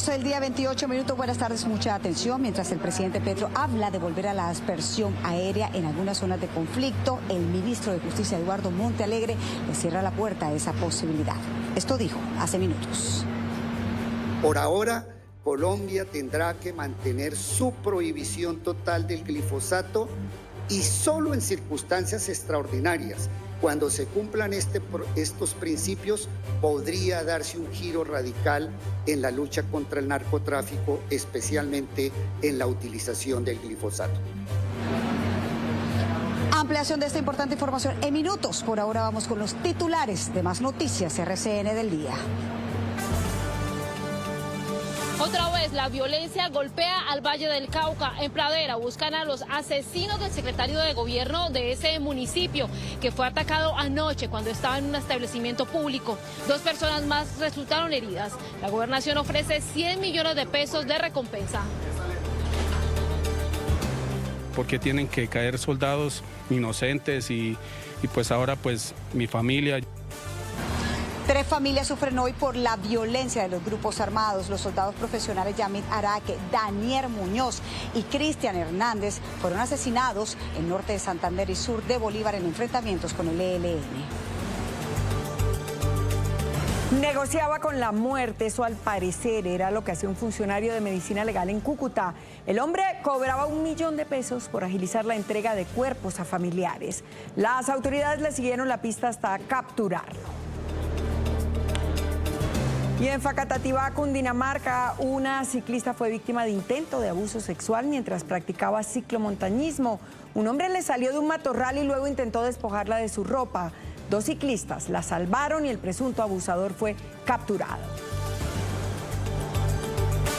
12 del día, 28 minutos. Buenas tardes, mucha atención. Mientras el presidente Petro habla de volver a la aspersión aérea en algunas zonas de conflicto, el ministro de Justicia, Eduardo Montealegre, le cierra la puerta a esa posibilidad. Esto dijo hace minutos. Por ahora, Colombia tendrá que mantener su prohibición total del glifosato y solo en circunstancias extraordinarias, cuando se cumplan estos principios, podría darse un giro radical en la lucha contra el narcotráfico, especialmente en la utilización del glifosato. Ampliación de esta importante información en minutos. Por ahora vamos con los titulares de Más Noticias RCN del día. Otra vez la violencia golpea al Valle del Cauca. En Pradera buscan a los asesinos del secretario de gobierno de ese municipio, que fue atacado anoche cuando estaba en un establecimiento público. 2 personas más resultaron heridas. La gobernación ofrece 100 millones de pesos de recompensa. Porque tienen que caer soldados inocentes y pues ahora pues mi familia. 3 familias sufren hoy por la violencia de los grupos armados. Los soldados profesionales Yamit Araque, Daniel Muñoz y Cristian Hernández fueron asesinados en norte de Santander y sur de Bolívar en enfrentamientos con el ELN. Negociaba con la muerte, eso al parecer era lo que hacía un funcionario de medicina legal en Cúcuta. El hombre cobraba $1 millón por agilizar la entrega de cuerpos a familiares. Las autoridades le siguieron la pista hasta capturarlo. Y en Facatativá, Cundinamarca, una ciclista fue víctima de intento de abuso sexual mientras practicaba ciclomontañismo. Un hombre le salió de un matorral y luego intentó despojarla de su ropa. 2 ciclistas la salvaron y el presunto abusador fue capturado.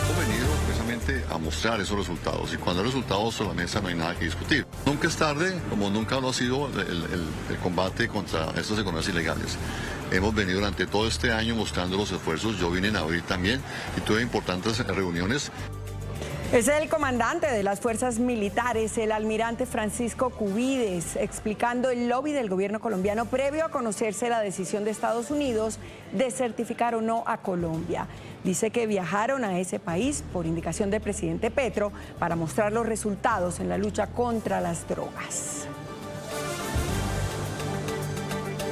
Hemos venido precisamente a mostrar esos resultados y cuando hay resultados sobre la mesa no hay nada que discutir. Nunca es tarde, como nunca lo ha sido el combate contra estas economías ilegales. Hemos venido durante todo este año mostrando los esfuerzos. Yo vine en abril también y tuve importantes reuniones. Es el comandante de las fuerzas militares, el almirante Francisco Cubides, explicando el lobby del gobierno colombiano previo a conocerse la decisión de Estados Unidos de certificar o no a Colombia. Dice que viajaron a ese país por indicación del presidente Petro para mostrar los resultados en la lucha contra las drogas.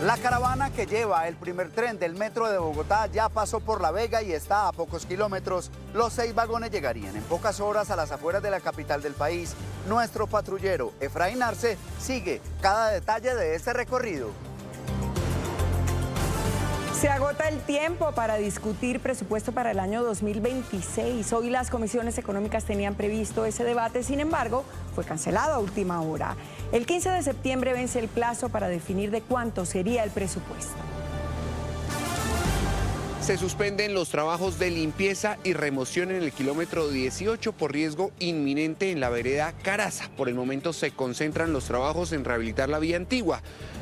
La caravana que lleva el primer tren del metro de Bogotá ya pasó por La Vega y está a pocos kilómetros. Los 6 vagones llegarían en pocas horas a las afueras de la capital del país. Nuestro patrullero Efraín Arce sigue cada detalle de este recorrido. Se agota el tiempo para discutir presupuesto para el año 2026. Hoy las comisiones económicas tenían previsto ese debate, sin embargo, fue cancelado a última hora. El 15 de septiembre vence el plazo para definir de cuánto sería el presupuesto. Se suspenden los trabajos de limpieza y remoción en el kilómetro 18 por riesgo inminente en la vereda Caraza. Por el momento se concentran los trabajos en rehabilitar la vía antigua.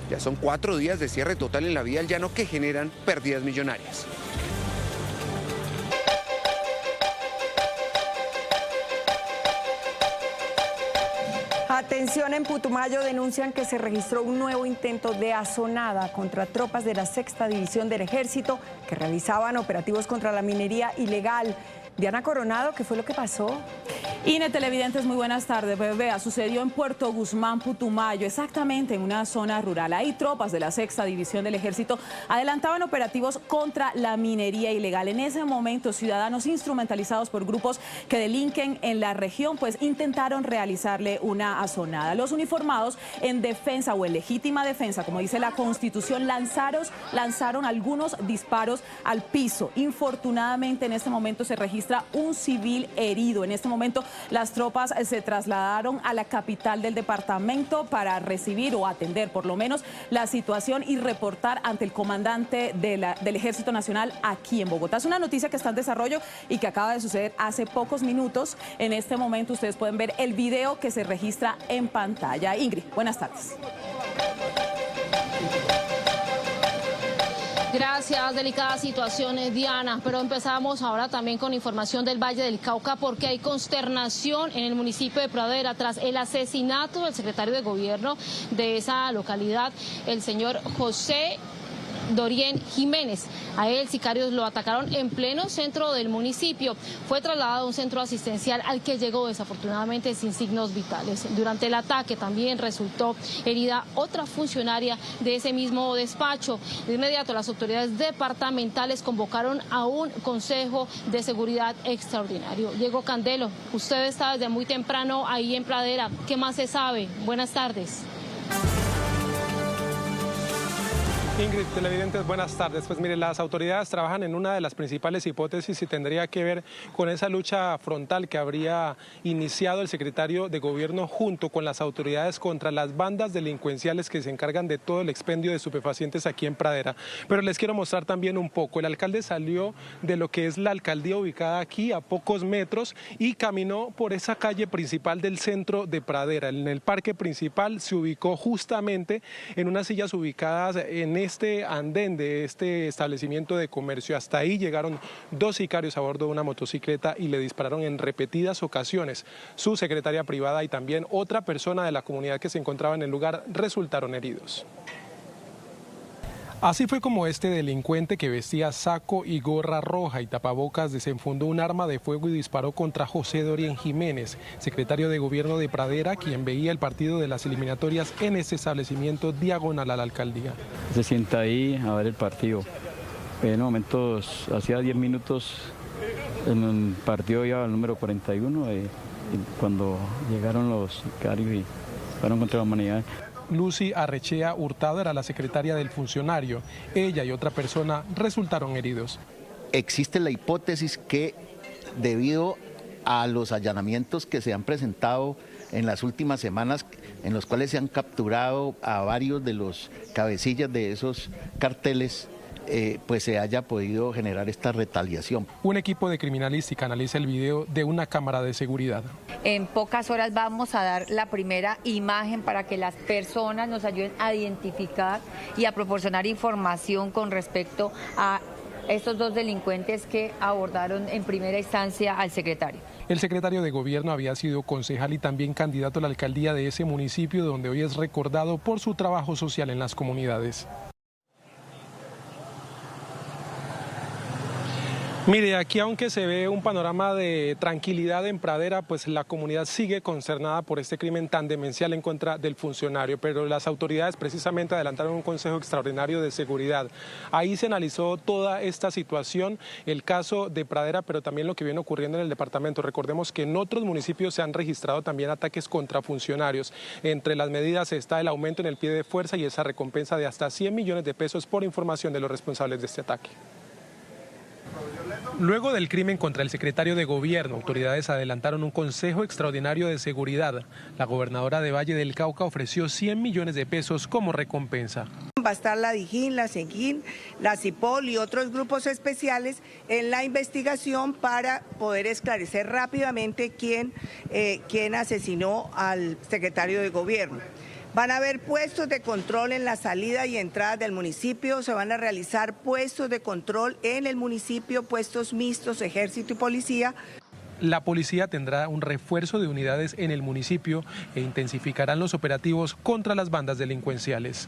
Ya son 4 días de cierre total en la vía al llano que generan pérdidas millonarias. Atención, en Putumayo denuncian que se registró un nuevo intento de asonada contra tropas de la 6ª División del Ejército que realizaban operativos contra la minería ilegal. Diana Coronado, ¿qué fue lo que pasó? INE Televidentes, muy buenas tardes. Vea, sucedió en Puerto Guzmán, Putumayo, exactamente en una zona rural. Ahí tropas de la 6ª División del Ejército adelantaban operativos contra la minería ilegal. En ese momento, ciudadanos instrumentalizados por grupos que delinquen en la región, pues intentaron realizarle una asonada. Los uniformados en defensa o en legítima defensa, como dice la Constitución, lanzaron algunos disparos al piso. Infortunadamente, en este momento se registra un civil herido. En este momento las tropas se trasladaron a la capital del departamento para recibir o atender por lo menos la situación y reportar ante el comandante del Ejército Nacional aquí en Bogotá. Es una noticia que está en desarrollo y que acaba de suceder hace pocos minutos. En este momento ustedes pueden ver el video que se registra en pantalla. Ingrid, buenas tardes. Gracias, delicada situación, Diana, pero empezamos ahora también con información del Valle del Cauca porque hay consternación en el municipio de Pradera tras el asesinato del secretario de gobierno de esa localidad, el señor José Dorién Jiménez. A él, sicarios lo atacaron en pleno centro del municipio. Fue trasladado a un centro asistencial al que llegó desafortunadamente sin signos vitales. Durante el ataque también resultó herida otra funcionaria de ese mismo despacho. De inmediato las autoridades departamentales convocaron a un consejo de seguridad extraordinario. Diego Candelo, usted está desde muy temprano ahí en Pradera. ¿Qué más se sabe? Buenas tardes. Ingrid, televidentes, buenas tardes. Pues mire, las autoridades trabajan en una de las principales hipótesis y tendría que ver con esa lucha frontal que habría iniciado el secretario de Gobierno junto con las autoridades contra las bandas delincuenciales que se encargan de todo el expendio de estupefacientes aquí en Pradera. Pero les quiero mostrar también un poco. El alcalde salió de lo que es la alcaldía ubicada aquí a pocos metros y caminó por esa calle principal del centro de Pradera. En el parque principal se ubicó justamente en unas sillas ubicadas en este andén de este establecimiento de comercio. Hasta ahí llegaron 2 sicarios a bordo de una motocicleta y le dispararon en repetidas ocasiones. Su secretaria privada y también otra persona de la comunidad que se encontraba en el lugar resultaron heridos. Así fue como este delincuente que vestía saco y gorra roja y tapabocas desenfundó un arma de fuego y disparó contra José Dorién Jiménez, secretario de Gobierno de Pradera, quien veía el partido de las eliminatorias en ese establecimiento diagonal a la alcaldía. Se sienta ahí a ver el partido. En momentos, hacía 10 minutos, en el partido iba al número 41, cuando llegaron los sicarios y fueron contra la humanidad. Lucy Arrechea Hurtado era la secretaria del funcionario. Ella y otra persona resultaron heridos. Existe la hipótesis que debido a los allanamientos que se han presentado en las últimas semanas, en los cuales se han capturado a varios de los cabecillas de esos carteles, pues se haya podido generar esta retaliación. Un equipo de criminalística analiza el video de una cámara de seguridad. En pocas horas vamos a dar la primera imagen para que las personas nos ayuden a identificar y a proporcionar información con respecto a estos 2 delincuentes que abordaron en primera instancia al secretario. El secretario de Gobierno había sido concejal y también candidato a la alcaldía de ese municipio, donde hoy es recordado por su trabajo social en las comunidades. Mire, aquí aunque se ve un panorama de tranquilidad en Pradera, pues la comunidad sigue consternada por este crimen tan demencial en contra del funcionario, pero las autoridades precisamente adelantaron un consejo extraordinario de seguridad. Ahí se analizó toda esta situación, el caso de Pradera, pero también lo que viene ocurriendo en el departamento. Recordemos que en otros municipios se han registrado también ataques contra funcionarios. Entre las medidas está el aumento en el pie de fuerza y esa recompensa de hasta 100 millones de pesos por información de los responsables de este ataque. Luego del crimen contra el secretario de Gobierno, autoridades adelantaron un consejo extraordinario de seguridad. La gobernadora de Valle del Cauca ofreció 100 millones de pesos como recompensa. Va a estar la DIJÍN, la SEGIN, la CIPOL y otros grupos especiales en la investigación para poder esclarecer rápidamente quién asesinó al secretario de Gobierno. Van a haber puestos de control en la salida y entrada del municipio, se van a realizar puestos de control en el municipio, puestos mixtos, ejército y policía. La policía tendrá un refuerzo de unidades en el municipio e intensificarán los operativos contra las bandas delincuenciales.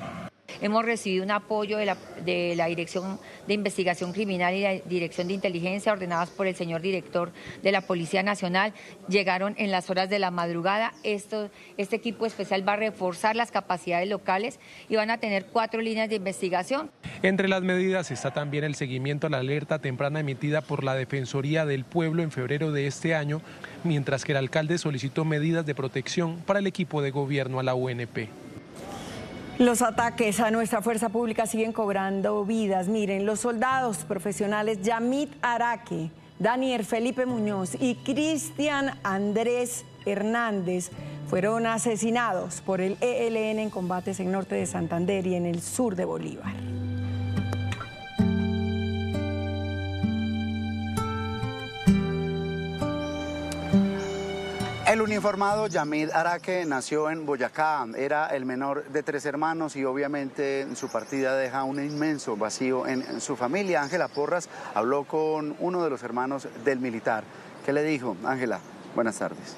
Hemos recibido un apoyo de la Dirección de Investigación Criminal y la Dirección de Inteligencia, ordenadas por el señor director de la Policía Nacional. Llegaron en las horas de la madrugada. Este equipo especial va a reforzar las capacidades locales y van a tener 4 líneas de investigación. Entre las medidas está también el seguimiento a la alerta temprana emitida por la Defensoría del Pueblo en febrero de este año, mientras que el alcalde solicitó medidas de protección para el equipo de gobierno a la UNP. Los ataques a nuestra fuerza pública siguen cobrando vidas. Miren, los soldados profesionales Yamit Araque, Daniel Felipe Muñoz y Cristian Andrés Hernández fueron asesinados por el ELN en combates en norte de Santander y en el sur de Bolívar. El uniformado Yamit Araque nació en Boyacá, era el menor de 3 hermanos y obviamente su partida deja un inmenso vacío en su familia. Ángela Porras habló con uno de los hermanos del militar. ¿Qué le dijo? Ángela, buenas tardes.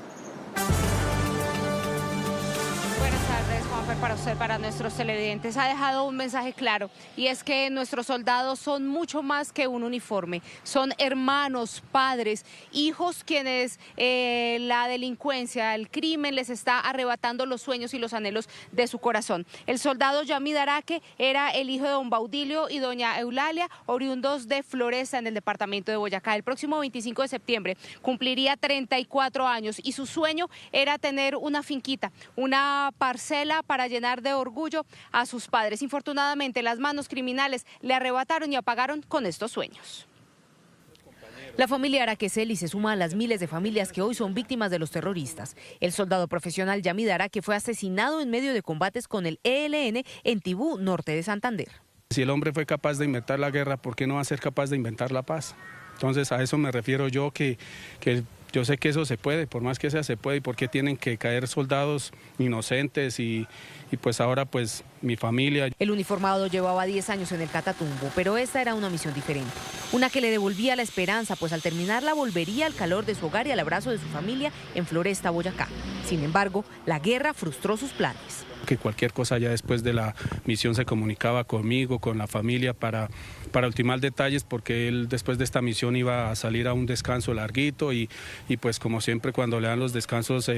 Buenas tardes, Juanfer. Jennifer, para usted, para nuestros televidentes, ha dejado un mensaje claro, y es que nuestros soldados son mucho más que un uniforme, son hermanos, padres, hijos quienes la delincuencia, el crimen les está arrebatando los sueños y los anhelos de su corazón. El soldado Yamid Araque era el hijo de don Baudilio y doña Eulalia, oriundos de Floresta, en el departamento de Boyacá. El próximo 25 de septiembre cumpliría 34 años y su sueño era tener una finquita, una parcela para llenar de orgullo a sus padres. Infortunadamente, las manos criminales le arrebataron y apagaron con estos sueños. La familia Araqueceli se suma a las miles de familias que hoy son víctimas de los terroristas. El soldado profesional Yamid Araque fue asesinado en medio de combates con el ELN en Tibú, norte de Santander. Si el hombre fue capaz de inventar la guerra, ¿por qué no va a ser capaz de inventar la paz? Entonces a eso me refiero yo, que yo sé que eso se puede, por más que sea se puede, y por qué tienen que caer soldados inocentes y pues ahora pues mi familia. El uniformado llevaba 10 años en el Catatumbo, pero esta era una misión diferente, una que le devolvía la esperanza, pues al terminarla volvería al calor de su hogar y al abrazo de su familia en Floresta, Boyacá. Sin embargo, la guerra frustró sus planes. Que cualquier cosa ya después de la misión se comunicaba conmigo, con la familia, para ultimar detalles, porque él después de esta misión iba a salir a un descanso larguito y pues como siempre cuando le dan los descansos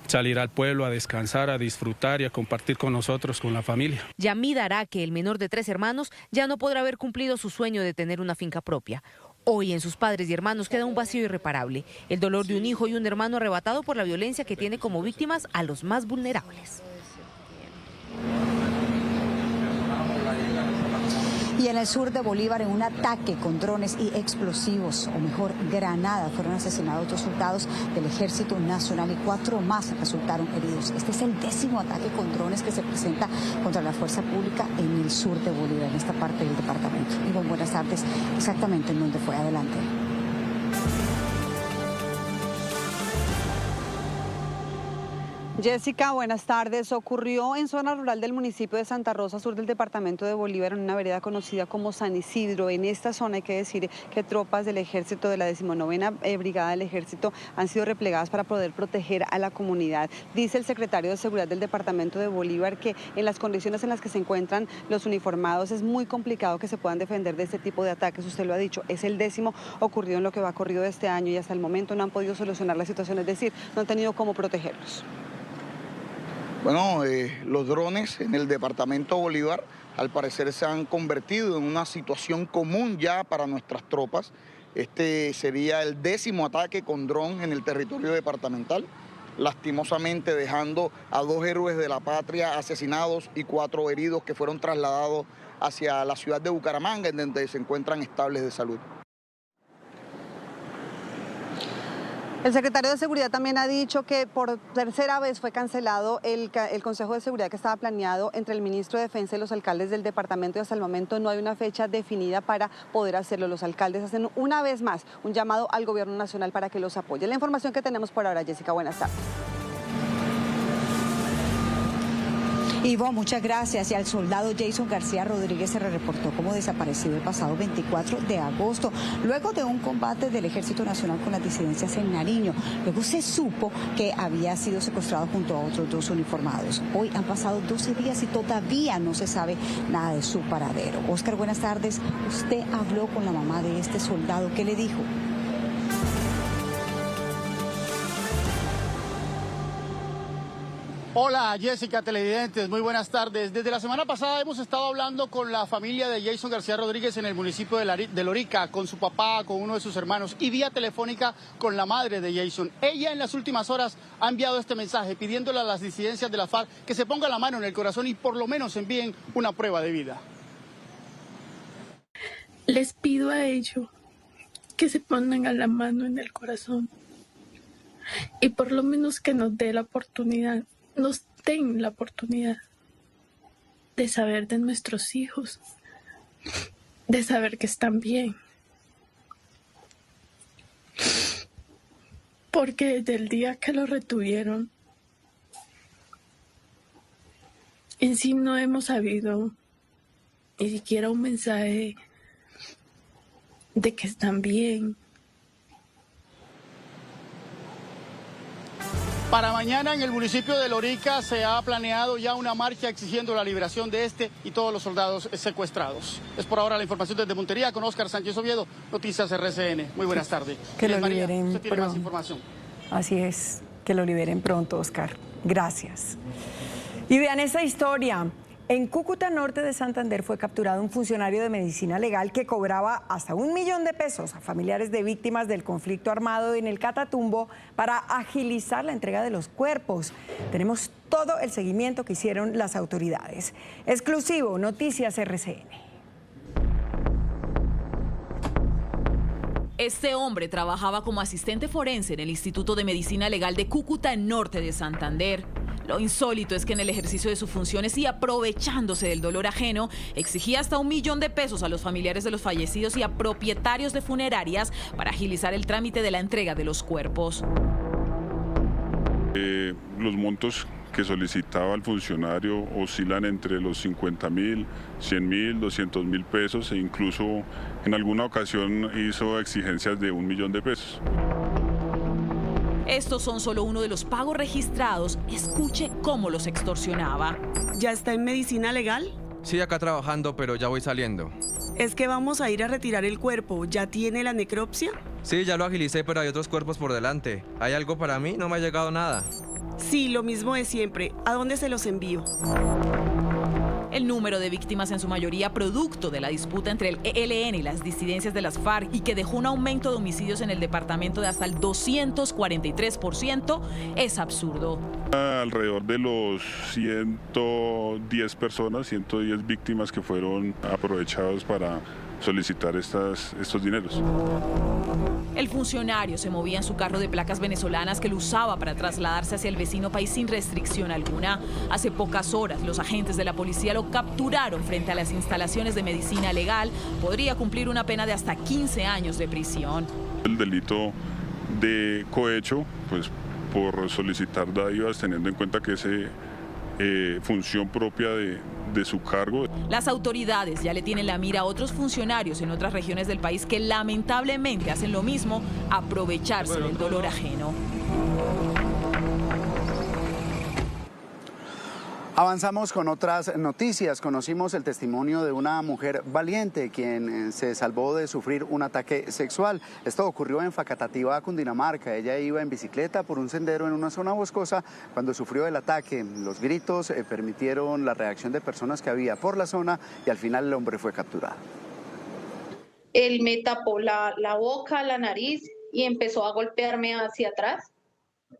salir al pueblo a descansar, a disfrutar y a compartir con nosotros, con la familia. Yamid Araque, el menor de 3 hermanos, ya no podrá haber cumplido su sueño de tener una finca propia. Hoy en sus padres y hermanos queda un vacío irreparable, el dolor de un hijo y un hermano arrebatado por la violencia que tiene como víctimas a los más vulnerables. Y en el sur de Bolívar, en un ataque con drones y explosivos, o mejor, granadas, fueron asesinados 2 soldados del Ejército Nacional y 4 más resultaron heridos. Este es el 10º ataque con drones que se presenta contra la fuerza pública en el sur de Bolívar, en esta parte del departamento. Y buenas tardes, exactamente en donde fue. Adelante. Jessica, buenas tardes. Ocurrió en zona rural del municipio de Santa Rosa, sur del departamento de Bolívar, en una vereda conocida como San Isidro. En esta zona hay que decir que tropas del ejército de la 19ª Brigada del Ejército han sido replegadas para poder proteger a la comunidad. Dice el secretario de Seguridad del departamento de Bolívar que en las condiciones en las que se encuentran los uniformados es muy complicado que se puedan defender de este tipo de ataques. Usted lo ha dicho, es el 10º ocurrido en lo que va corrido de este año y hasta el momento no han podido solucionar la situación, es decir, no han tenido cómo protegerlos. Bueno, los drones en el departamento Bolívar al parecer se han convertido en una situación común ya para nuestras tropas. Este sería el 10º ataque con dron en el territorio departamental, lastimosamente dejando a 2 héroes de la patria asesinados y 4 heridos que fueron trasladados hacia la ciudad de Bucaramanga, en donde se encuentran estables de salud. El secretario de Seguridad también ha dicho que por tercera vez fue cancelado el Consejo de Seguridad que estaba planeado entre el ministro de Defensa y los alcaldes del departamento, y hasta el momento no hay una fecha definida para poder hacerlo. Los alcaldes hacen una vez más un llamado al gobierno nacional para que los apoye. La información que tenemos por ahora, Jessica, buenas tardes. Ivo, muchas gracias. Y al soldado Jason García Rodríguez se le reportó como desaparecido el pasado 24 de agosto, luego de un combate del Ejército Nacional con las disidencias en Nariño. Luego se supo que había sido secuestrado junto a otros 2 uniformados. Hoy han pasado 12 días y todavía no se sabe nada de su paradero. Oscar, buenas tardes. Usted habló con la mamá de este soldado. ¿Qué le dijo? Hola Jessica, televidentes, muy buenas tardes. Desde la semana pasada hemos estado hablando con la familia de Jason García Rodríguez en el municipio de Lorica, con su papá, con uno de sus hermanos y vía telefónica con la madre de Jason. Ella en las últimas horas ha enviado este mensaje pidiéndole a las disidencias de la FARC que se pongan la mano en el corazón y por lo menos envíen una prueba de vida. Les pido a ellos que se pongan la mano en el corazón y por lo menos que nos den la oportunidad de saber de nuestros hijos, de saber que están bien. Porque desde el día que lo retuvieron, en sí no hemos sabido ni siquiera un mensaje de que están bien. Para mañana en el municipio de Lorica se ha planeado ya una marcha exigiendo la liberación de este y todos los soldados secuestrados. Es por ahora la información desde Montería con Óscar Sánchez Oviedo, Noticias RCN. Muy buenas tardes. Que lo María, liberen usted tiene pronto. más información. Así es, que lo liberen pronto, Oscar. Gracias. Y vean esta historia. En Cúcuta, norte de Santander, fue capturado un funcionario de medicina legal que cobraba hasta $1 millón a familiares de víctimas del conflicto armado en el Catatumbo para agilizar la entrega de los cuerpos. Tenemos todo el seguimiento que hicieron las autoridades. Exclusivo, Noticias RCN. Este hombre trabajaba como asistente forense en el Instituto de Medicina Legal de Cúcuta, norte de Santander. Lo insólito es que en el ejercicio de sus funciones y aprovechándose del dolor ajeno, exigía hasta $1 millón a los familiares de los fallecidos y a propietarios de funerarias para agilizar el trámite de la entrega de los cuerpos. Los montos que solicitaba el funcionario oscilan entre los 50.000, 100.000, 200.000 pesos e incluso en alguna ocasión hizo exigencias de $1 millón. Estos son solo uno de los pagos registrados. Escuche cómo los extorsionaba. ¿Ya está en medicina legal? Sí, acá trabajando, pero ya voy saliendo. Es que vamos a ir a retirar el cuerpo. ¿Ya tiene la necropsia? Sí, ya lo agilicé, pero hay otros cuerpos por delante. ¿Hay algo para mí? No me ha llegado nada. Sí, lo mismo de siempre. ¿A dónde se los envío? El número de víctimas, en su mayoría producto de la disputa entre el ELN y las disidencias de las FARC, y que dejó un aumento de homicidios en el departamento de hasta el 243%, es absurdo. Alrededor de los 110 personas, 110 víctimas que fueron aprovechados para solicitar estos dineros. El funcionario se movía en su carro de placas venezolanas que lo usaba para trasladarse hacia el vecino país sin restricción alguna. Hace pocas horas, los agentes de la policía lo capturaron frente a las instalaciones de medicina legal. Podría cumplir una pena de hasta 15 años de prisión. El delito de cohecho, pues por solicitar dádivas, teniendo en cuenta que es función propia de su cargo. Las autoridades ya le tienen la mira a otros funcionarios en otras regiones del país que lamentablemente hacen lo mismo, aprovecharse del dolor ajeno. Avanzamos con otras noticias. Conocimos el testimonio de una mujer valiente quien se salvó de sufrir un ataque sexual. Esto ocurrió en Facatativá, Cundinamarca. Ella iba en bicicleta por un sendero en una zona boscosa cuando sufrió el ataque. Los gritos permitieron la reacción de personas que había por la zona y al final el hombre fue capturado. Él me tapó la boca, la nariz y empezó a golpearme hacia atrás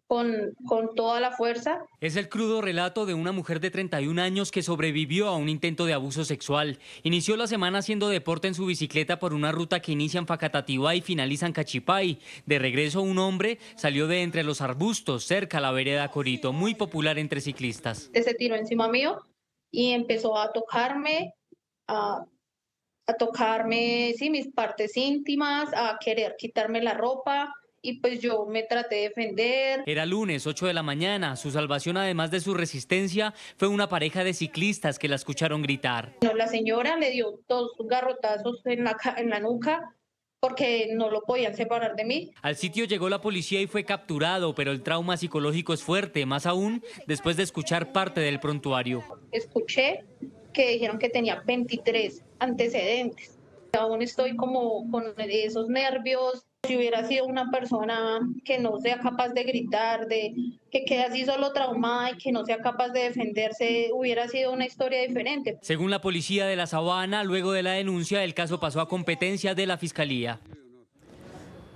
con toda la fuerza. Es el crudo relato de una mujer de 31 años que sobrevivió a un intento de abuso sexual. Inició la semana haciendo deporte en su bicicleta por una ruta que inicia en Facatativá y finaliza en Cachipay. De regreso, un hombre salió de entre los arbustos cerca a la vereda Corito, muy popular entre ciclistas. Se tiró encima mío y empezó a tocarme, sí, mis partes íntimas, a querer quitarme la ropa. Y pues yo me traté de defender. Era lunes, 8 de la mañana. Su salvación, además de su resistencia, fue una pareja de ciclistas que la escucharon gritar. La señora le dio 2 garrotazos en la nuca porque no lo podían separar de mí. Al sitio llegó la policía y fue capturado, pero el trauma psicológico es fuerte, más aún después de escuchar parte del prontuario. Escuché que dijeron que tenía 23 antecedentes. Aún estoy como con esos nervios. Si hubiera sido una persona que no sea capaz de gritar, que quede así solo traumada y que no sea capaz de defenderse, hubiera sido una historia diferente. Según la policía de La Sabana, luego de la denuncia, el caso pasó a competencia de la Fiscalía.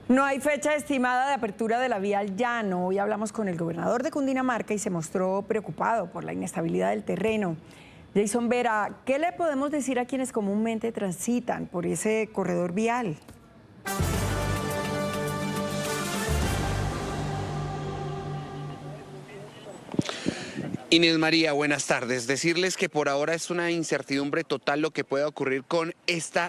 No hay fecha estimada de apertura de la vía al llano. Hoy hablamos con el gobernador de Cundinamarca y se mostró preocupado por la inestabilidad del terreno. Jason Vera, ¿qué le podemos decir a quienes comúnmente transitan por ese corredor vial? Inés María, buenas tardes. Decirles que por ahora es una incertidumbre total lo que pueda ocurrir con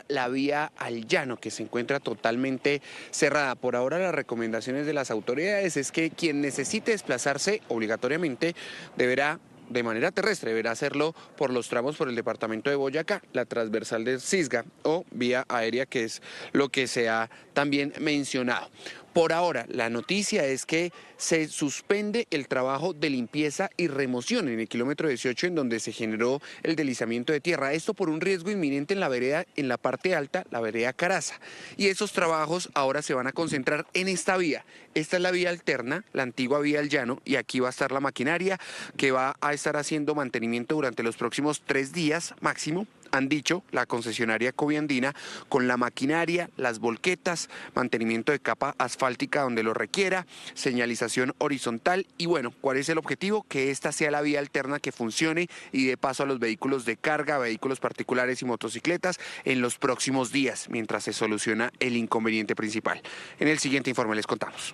la vía al llano, que se encuentra totalmente cerrada. Por ahora las recomendaciones de las autoridades es que quien necesite desplazarse obligatoriamente deberá de manera terrestre, deberá hacerlo por los tramos por el departamento de Boyacá, la transversal de Cisga o vía aérea, que es lo que se ha también mencionado. Por ahora, la noticia es que se suspende el trabajo de limpieza y remoción en el kilómetro 18, en donde se generó el deslizamiento de tierra. Esto por un riesgo inminente en la vereda, en la parte alta, la vereda Caraza. Y esos trabajos ahora se van a concentrar en esta vía. Esta es la vía alterna, la antigua vía del llano, y aquí va a estar la maquinaria que va a estar haciendo mantenimiento durante los próximos 3 días máximo. Han dicho la concesionaria Coviandina, con la maquinaria, las volquetas, mantenimiento de capa asfáltica donde lo requiera, señalización horizontal y bueno, ¿cuál es el objetivo? Que esta sea la vía alterna que funcione y dé paso a los vehículos de carga, vehículos particulares y motocicletas en los próximos días, mientras se soluciona el inconveniente principal. En el siguiente informe les contamos.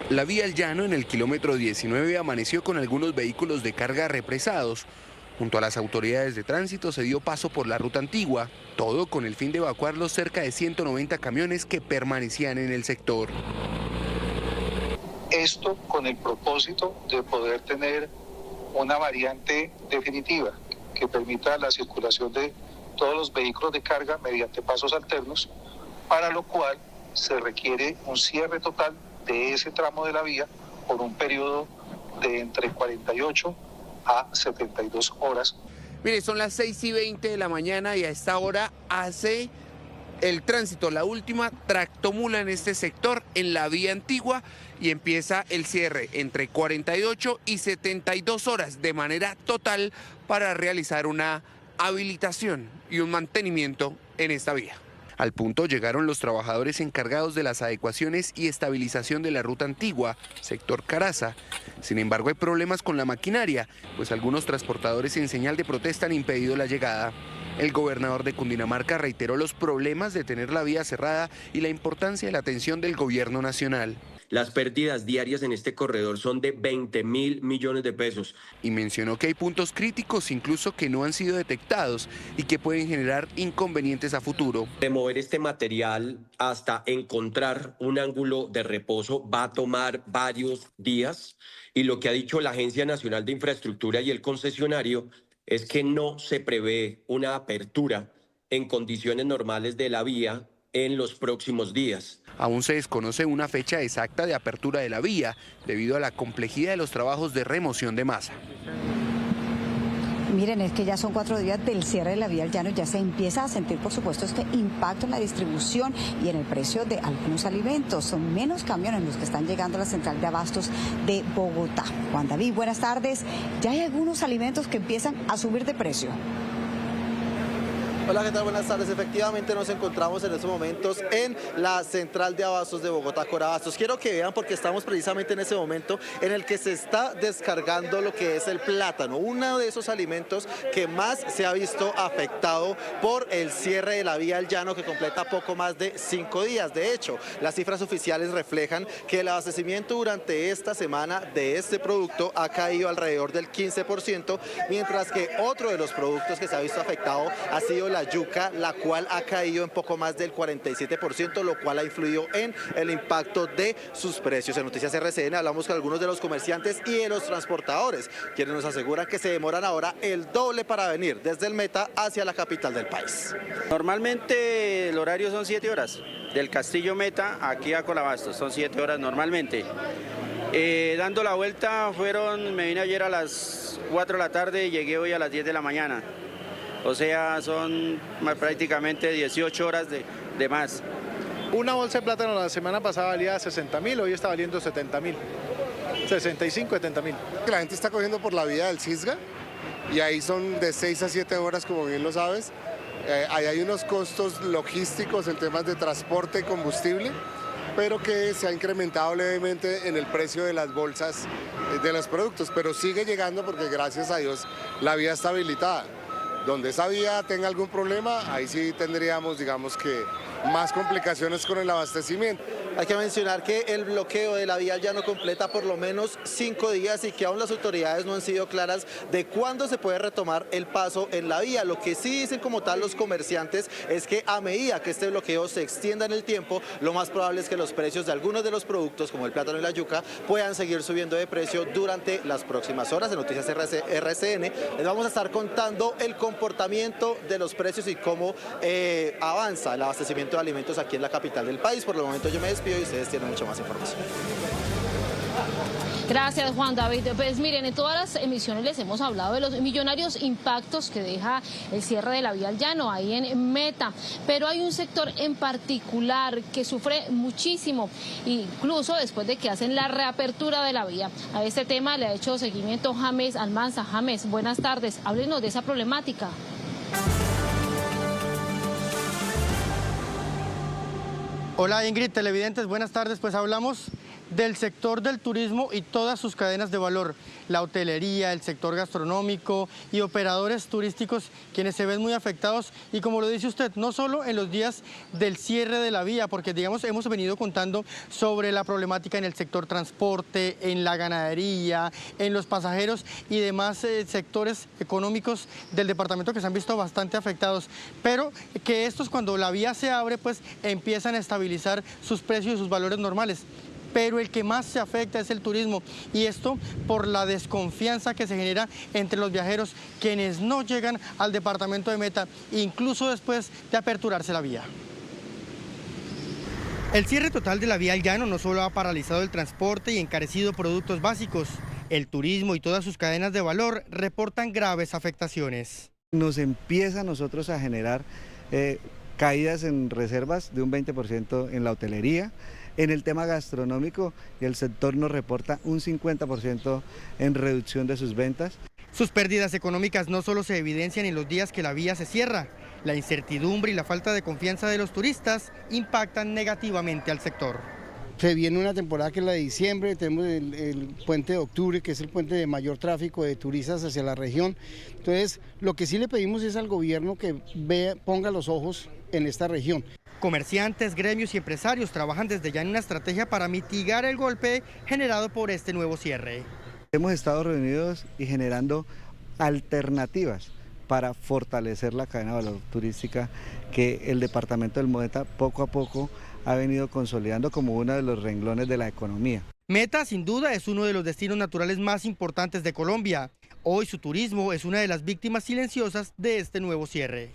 La vía El Llano en el kilómetro 19 amaneció con algunos vehículos de carga represados. Junto a las autoridades de tránsito se dio paso por la ruta antigua, todo con el fin de evacuar los cerca de 190 camiones que permanecían en el sector. Esto con el propósito de poder tener una variante definitiva que permita la circulación de todos los vehículos de carga mediante pasos alternos, para lo cual se requiere un cierre total de ese tramo de la vía por un periodo de entre 48 a 72 horas. Mire, son las 6:20 de la mañana y a esta hora hace el tránsito la última tractomula en este sector, en la vía antigua, y empieza el cierre entre 48 y 72 horas de manera total para realizar una habilitación y un mantenimiento en esta vía. Al punto llegaron los trabajadores encargados de las adecuaciones y estabilización de la ruta antigua, sector Caraza. Sin embargo, hay problemas con la maquinaria, pues algunos transportadores en señal de protesta han impedido la llegada. El gobernador de Cundinamarca reiteró los problemas de tener la vía cerrada y la importancia de la atención del gobierno nacional. Las pérdidas diarias en este corredor son de 20.000 millones de pesos. Y mencionó que hay puntos críticos incluso que no han sido detectados y que pueden generar inconvenientes a futuro. Remover este material hasta encontrar un ángulo de reposo va a tomar varios días, y lo que ha dicho la Agencia Nacional de Infraestructura y el concesionario es que no se prevé una apertura en condiciones normales de la vía en los próximos días. Aún se desconoce una fecha exacta de apertura de la vía debido a la complejidad de los trabajos de remoción de masa. Miren, es que ya son 4 días del cierre de la vía El Llano y ya se empieza a sentir, por supuesto, este impacto en la distribución y en el precio de algunos alimentos. Son menos camiones los que están llegando a la central de abastos de Bogotá. Juan David, buenas tardes. Ya hay algunos alimentos que empiezan a subir de precio. Hola, ¿qué tal? Buenas tardes. Efectivamente nos encontramos en estos momentos en la central de abastos de Bogotá, Corabastos. Quiero que vean porque estamos precisamente en ese momento en el que se está descargando lo que es el plátano, uno de esos alimentos que más se ha visto afectado por el cierre de la vía El Llano, que completa poco más de 5 días. De hecho, las cifras oficiales reflejan que el abastecimiento durante esta semana de este producto ha caído alrededor del 15%, mientras que otro de los productos que se ha visto afectado ha sido la yuca, la cual ha caído en poco más del 47%, lo cual ha influido en el impacto de sus precios. En Noticias RCN hablamos con algunos de los comerciantes y de los transportadores, quienes nos aseguran que se demoran ahora el doble para venir desde el Meta hacia la capital del país. Normalmente el horario son 7 horas, del Castillo Meta aquí a Corabastos, son 7 horas normalmente. Dando la vuelta me vine ayer a las 4 de la tarde y llegué hoy a las 10 de la mañana. O sea, son prácticamente 18 horas de más. Una bolsa de plátano la semana pasada valía 60.000, hoy está valiendo 70.000. 65, 70.000. La gente está cogiendo por la vía del Cisga y ahí son de 6 a 7 horas, como bien lo sabes. Ahí hay unos costos logísticos en temas de transporte y combustible, pero que se ha incrementado levemente en el precio de las bolsas de los productos, pero sigue llegando porque gracias a Dios la vía está habilitada. Donde esa vía tenga algún problema, ahí sí tendríamos, digamos que, más complicaciones con el abastecimiento. Hay que mencionar que el bloqueo de la vía ya no completa por lo menos 5 días y que aún las autoridades no han sido claras de cuándo se puede retomar el paso en la vía. Lo que sí dicen como tal los comerciantes es que a medida que este bloqueo se extienda en el tiempo, lo más probable es que los precios de algunos de los productos, como el plátano y la yuca, puedan seguir subiendo de precio durante las próximas horas. En Noticias RCN les vamos a estar contando el comportamiento de los precios y cómo avanza el abastecimiento de alimentos aquí en la capital del país. Por el momento yo me despido. despido y ustedes tienen mucha más información. Gracias, Juan David. Pues miren, en todas las emisiones les hemos hablado de los millonarios impactos que deja el cierre de la vía al llano, ahí en Meta. Pero hay un sector en particular que sufre muchísimo, incluso después de que hacen la reapertura de la vía. A este tema le ha hecho seguimiento James Almanza. James, buenas tardes. Háblenos de esa problemática. Hola Ingrid, televidentes, buenas tardes. Pues hablamos del sector del turismo y todas sus cadenas de valor, la hotelería, el sector gastronómico y operadores turísticos, quienes se ven muy afectados, y como lo dice usted, no solo en los días del cierre de la vía, porque digamos hemos venido contando sobre la problemática en el sector transporte, en la ganadería, en los pasajeros y demás sectores económicos del departamento que se han visto bastante afectados, pero que estos, cuando la vía se abre, pues empiezan a estabilizar sus precios y sus valores normales. Pero el que más se afecta es el turismo, y esto por la desconfianza que se genera entre los viajeros, quienes no llegan al departamento de Meta, incluso después de aperturarse la vía. El cierre total de la vía al llano no solo ha paralizado el transporte y encarecido productos básicos, el turismo y todas sus cadenas de valor reportan graves afectaciones. Nos empieza a nosotros a generar caídas en reservas de un 20% en la hotelería. En el tema gastronómico, el sector nos reporta un 50% en reducción de sus ventas. Sus pérdidas económicas no solo se evidencian en los días que la vía se cierra, la incertidumbre y la falta de confianza de los turistas impactan negativamente al sector. Se viene una temporada que es la de diciembre, tenemos el puente de octubre, que es el puente de mayor tráfico de turistas hacia la región. Entonces, lo que sí le pedimos es al gobierno que ponga los ojos en esta región. Comerciantes, gremios y empresarios trabajan desde ya en una estrategia para mitigar el golpe generado por este nuevo cierre. Hemos estado reunidos y generando alternativas para fortalecer la cadena de valor turística que el departamento del Meta poco a poco ha venido consolidando como uno de los renglones de la economía. Meta, sin duda, es uno de los destinos naturales más importantes de Colombia. Hoy su turismo es una de las víctimas silenciosas de este nuevo cierre.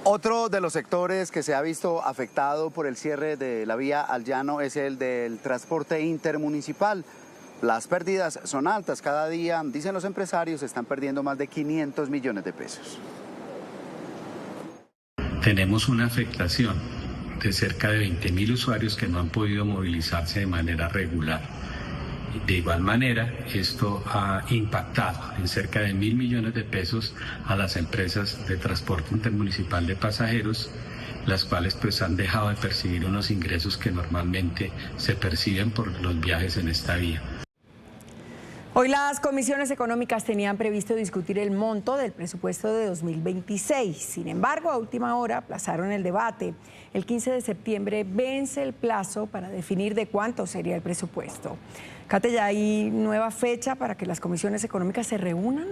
Otro de los sectores que se ha visto afectado por el cierre de la vía al llano es el del transporte intermunicipal. Las pérdidas son altas. Cada día, dicen los empresarios, están perdiendo más de 500 millones de pesos. Tenemos una afectación de cerca de 20.000 usuarios que no han podido movilizarse de manera regular. De igual manera, esto ha impactado en cerca de 1.000 millones de pesos a las empresas de transporte intermunicipal de pasajeros, las cuales pues han dejado de percibir unos ingresos que normalmente se perciben por los viajes en esta vía. Hoy las comisiones económicas tenían previsto discutir el monto del presupuesto de 2026. Sin embargo, a última hora aplazaron el debate. El 15 de septiembre vence el plazo para definir de cuánto sería el presupuesto. Kate, ¿ya hay nueva fecha para que las comisiones económicas se reúnan?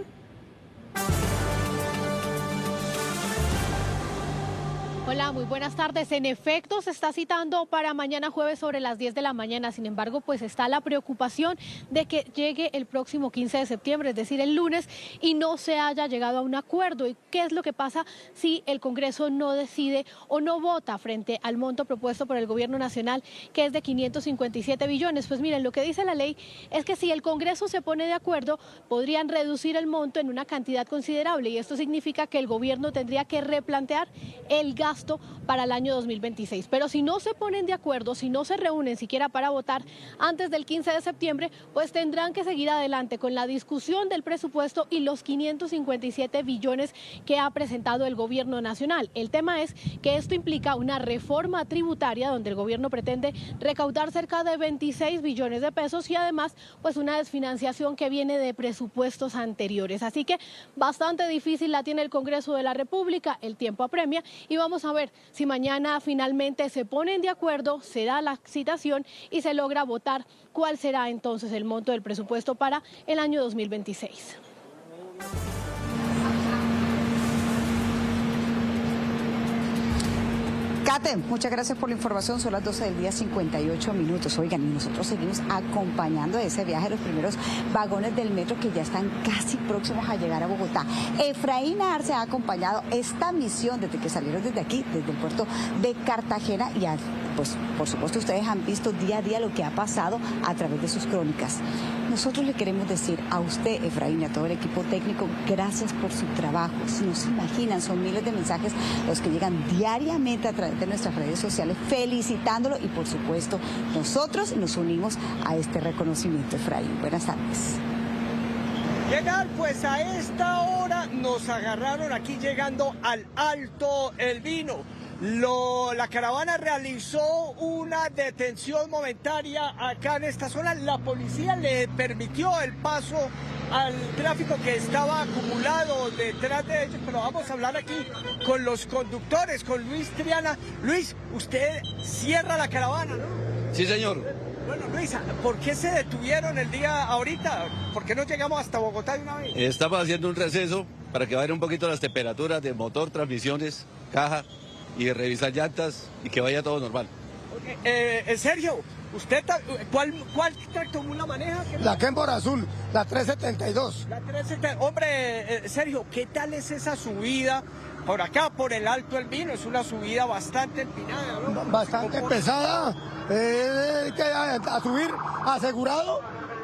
Hola, muy buenas tardes. En efecto, se está citando para mañana jueves sobre las 10 de la mañana. Sin embargo, pues está la preocupación de que llegue el próximo 15 de septiembre, es decir, el lunes, y no se haya llegado a un acuerdo. ¿Y qué es lo que pasa si el Congreso no decide o no vota frente al monto propuesto por el Gobierno Nacional, que es de 557 billones? Pues miren, lo que dice la ley es que si el Congreso se pone de acuerdo, podrían reducir el monto en una cantidad considerable, y esto significa que el Gobierno tendría que replantear el gasto para el año 2026. Pero si no se ponen de acuerdo, si no se reúnen siquiera para votar antes del 15 de septiembre, pues tendrán que seguir adelante con la discusión del presupuesto y los 557 billones que ha presentado el Gobierno Nacional. El tema es que esto implica una reforma tributaria donde el gobierno pretende recaudar cerca de 26 billones de pesos y además pues una desfinanciación que viene de presupuestos anteriores. Así que bastante difícil la tiene el Congreso de la República, el tiempo apremia y vamos a ver si mañana finalmente se ponen de acuerdo, se da la citación y se logra votar cuál será entonces el monto del presupuesto para el año 2026. Kate, muchas gracias por la información. Son las 12 del día, 58 minutos. Oigan, y nosotros seguimos acompañando ese viaje los primeros vagones del metro que ya están casi próximos a llegar a Bogotá. Efraín Arce ha acompañado esta misión desde que salieron desde aquí, desde el puerto de Cartagena, y pues por supuesto ustedes han visto día a día lo que ha pasado a través de sus crónicas. Nosotros le queremos decir a usted, Efraín, y a todo el equipo técnico, gracias por su trabajo. Si no se imaginan, son miles de mensajes los que llegan diariamente a través de nuestras redes sociales felicitándolo, y por supuesto nosotros nos unimos a este reconocimiento. Efraín, buenas tardes. ¿Qué tal? Pues a esta hora nos agarraron aquí llegando al Alto El Vino. La caravana realizó una detención momentaria acá en esta zona. La policía le permitió el paso al tráfico que estaba acumulado detrás de ellos, pero vamos a hablar aquí con los conductores, con Luis Triana. Luis, usted cierra la caravana, ¿no? Sí, señor. Bueno, Luis, ¿por qué se detuvieron el día ahorita? ¿Por qué no llegamos hasta Bogotá de una vez? Estamos haciendo un receso para que bajen un poquito las temperaturas de motor, transmisiones, caja, y revisar llantas y que vaya todo normal. Sergio, ¿usted cuál tractomula maneja? La Kenworth azul, la 372. La 372. Hombre, Sergio, ¿qué tal es esa subida por acá, por el Alto El Vino? Es una subida bastante empinada, ¿no? Bastante pesada. Hay que a subir asegurado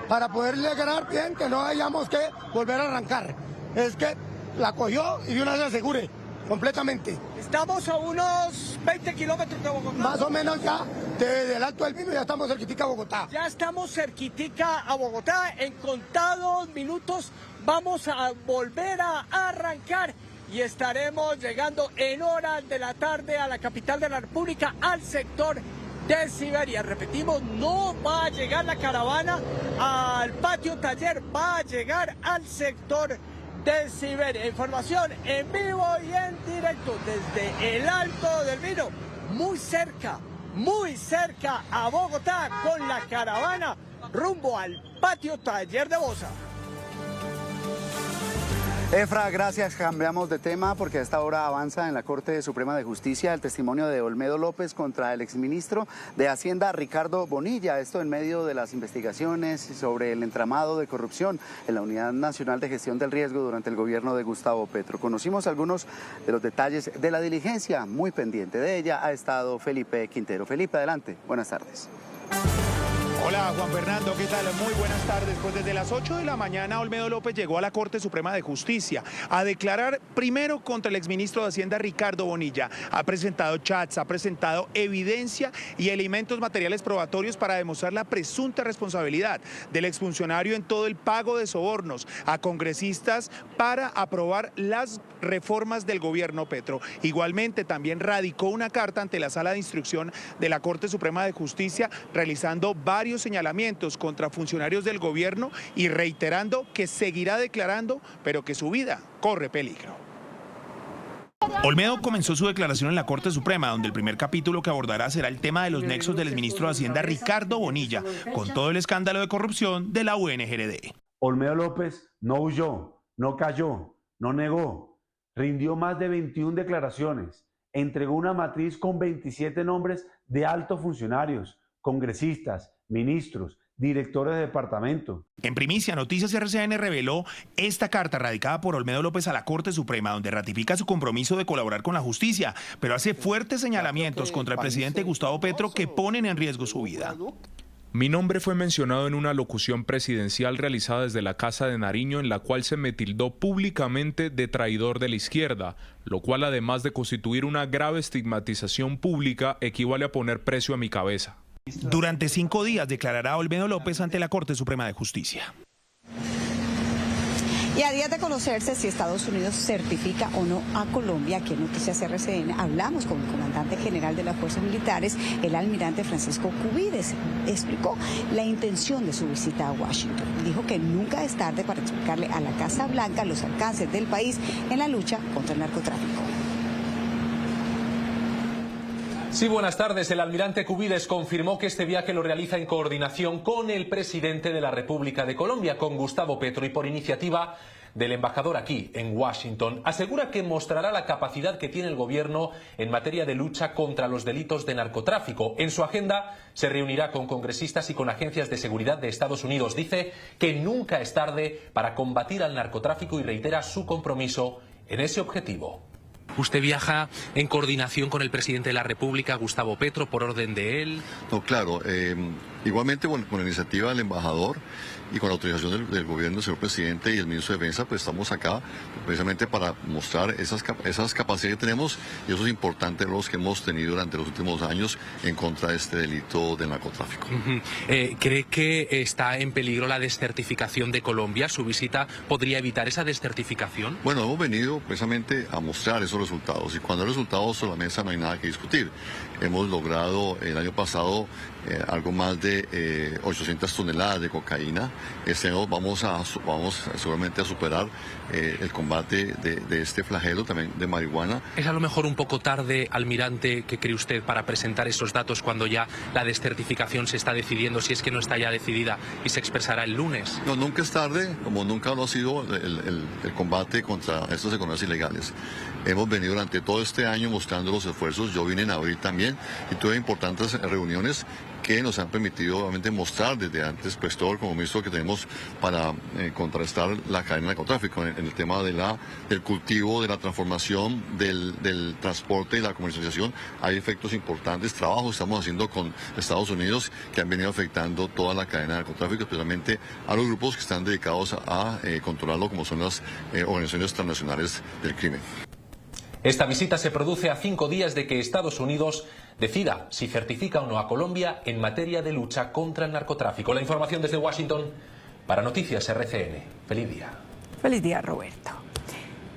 para poder llegar bien, que no hayamos que volver a arrancar. Es que la cogió y de una vez asegure completamente. Estamos a unos 20 kilómetros de Bogotá. Más o menos ya, desde el Alto del Vino ya estamos cerquitica a Bogotá. Ya estamos cerquitica a Bogotá. En contados minutos vamos a volver a arrancar y estaremos llegando en horas de la tarde a la capital de la República, al sector de Siberia. Repetimos, no va a llegar la caravana al patio taller, va a llegar al sector de Siberia. Información en vivo y en directo desde el Alto del Vino, muy cerca a Bogotá, con la caravana rumbo al patio taller de Bosa. Efra, gracias. Cambiamos de tema porque a esta hora avanza en la Corte Suprema de Justicia el testimonio de Olmedo López contra el exministro de Hacienda, Ricardo Bonilla. Esto en medio de las investigaciones sobre el entramado de corrupción en la Unidad Nacional de Gestión del Riesgo durante el gobierno de Gustavo Petro. Conocimos algunos de los detalles de la diligencia. Muy pendiente de ella ha estado Felipe Quintero. Felipe, adelante. Buenas tardes. Hola Juan Fernando, ¿qué tal? Muy buenas tardes. Pues desde las 8 de la mañana Olmedo López llegó a la Corte Suprema de Justicia a declarar primero contra el exministro de Hacienda Ricardo Bonilla. Ha presentado chats, ha presentado evidencia y elementos materiales probatorios para demostrar la presunta responsabilidad del exfuncionario en todo el pago de sobornos a congresistas para aprobar las reformas del gobierno Petro. Igualmente también radicó una carta ante la Sala de Instrucción de la Corte Suprema de Justicia realizando varios señalamientos contra funcionarios del gobierno y reiterando que seguirá declarando, pero que su vida corre peligro. Olmedo comenzó su declaración en la Corte Suprema, donde el primer capítulo que abordará será el tema de los nexos del exministro de Hacienda Ricardo Bonilla con todo el escándalo de corrupción de la UNGRD. Olmedo López no huyó, no cayó, no negó, rindió más de 21 declaraciones, entregó una matriz con 27 nombres de altos funcionarios, congresistas, ministros, directores de departamento. En primicia, Noticias RCN reveló esta carta radicada por Olmedo López a la Corte Suprema, donde ratifica su compromiso de colaborar con la justicia, pero hace fuertes señalamientos contra el presidente Gustavo Petro que ponen en riesgo su vida. Mi nombre fue mencionado en una locución presidencial realizada desde la Casa de Nariño, en la cual se me tildó públicamente de traidor de la izquierda, lo cual, además de constituir una grave estigmatización pública, equivale a poner precio a mi cabeza. Durante 5 días declarará Olmedo López ante la Corte Suprema de Justicia. Y a días de conocerse si Estados Unidos certifica o no a Colombia, aquí en Noticias RCN hablamos con el comandante general de las Fuerzas Militares, el almirante Francisco Cubides. Explicó la intención de su visita a Washington. Dijo que nunca es tarde para explicarle a la Casa Blanca los alcances del país en la lucha contra el narcotráfico. Sí, buenas tardes. El almirante Cubides confirmó que este viaje lo realiza en coordinación con el presidente de la República de Colombia, con Gustavo Petro, y por iniciativa del embajador aquí, en Washington. Asegura que mostrará la capacidad que tiene el gobierno en materia de lucha contra los delitos de narcotráfico. En su agenda se reunirá con congresistas y con agencias de seguridad de Estados Unidos. Dice que nunca es tarde para combatir al narcotráfico y reitera su compromiso en ese objetivo. ¿Usted viaja en coordinación con el presidente de la República, Gustavo Petro, por orden de él? No, claro. Igualmente, bueno, con la iniciativa del embajador y con la autorización del gobierno del señor presidente y el ministro de Defensa, pues estamos acá precisamente para mostrar esas capacidades que tenemos y esos importantes logros que hemos tenido durante los últimos años en contra de este delito del narcotráfico. ¿Cree que está en peligro la descertificación de Colombia? ¿Su visita podría evitar esa descertificación? Bueno, hemos venido precisamente a mostrar esos resultados y cuando hay resultados sobre la mesa no hay nada que discutir. Hemos logrado el año pasado algo más de 800 toneladas de cocaína. Este año vamos seguramente a superar el combate de este flagelo también de marihuana. ¿Es a lo mejor un poco tarde, almirante, que cree usted, para presentar esos datos cuando ya la descertificación se está decidiendo, si es que no está ya decidida y se expresará el lunes? No, nunca es tarde, como nunca lo ha sido el combate contra estas economías ilegales. Hemos venido durante todo este año mostrando los esfuerzos. Yo vine en abril también y tuve importantes reuniones que nos han permitido obviamente mostrar desde antes pues todo el compromiso que tenemos para contrarrestar la cadena de narcotráfico en el tema del cultivo, de la transformación, del transporte y la comercialización. Hay efectos importantes, trabajos estamos haciendo con Estados Unidos que han venido afectando toda la cadena de narcotráfico, especialmente a los grupos que están dedicados a controlarlo, como son las organizaciones transnacionales del crimen. Esta visita se produce a 5 días de que Estados Unidos decida si certifica o no a Colombia en materia de lucha contra el narcotráfico. La información desde Washington para Noticias RCN. Feliz día. Feliz día, Roberto.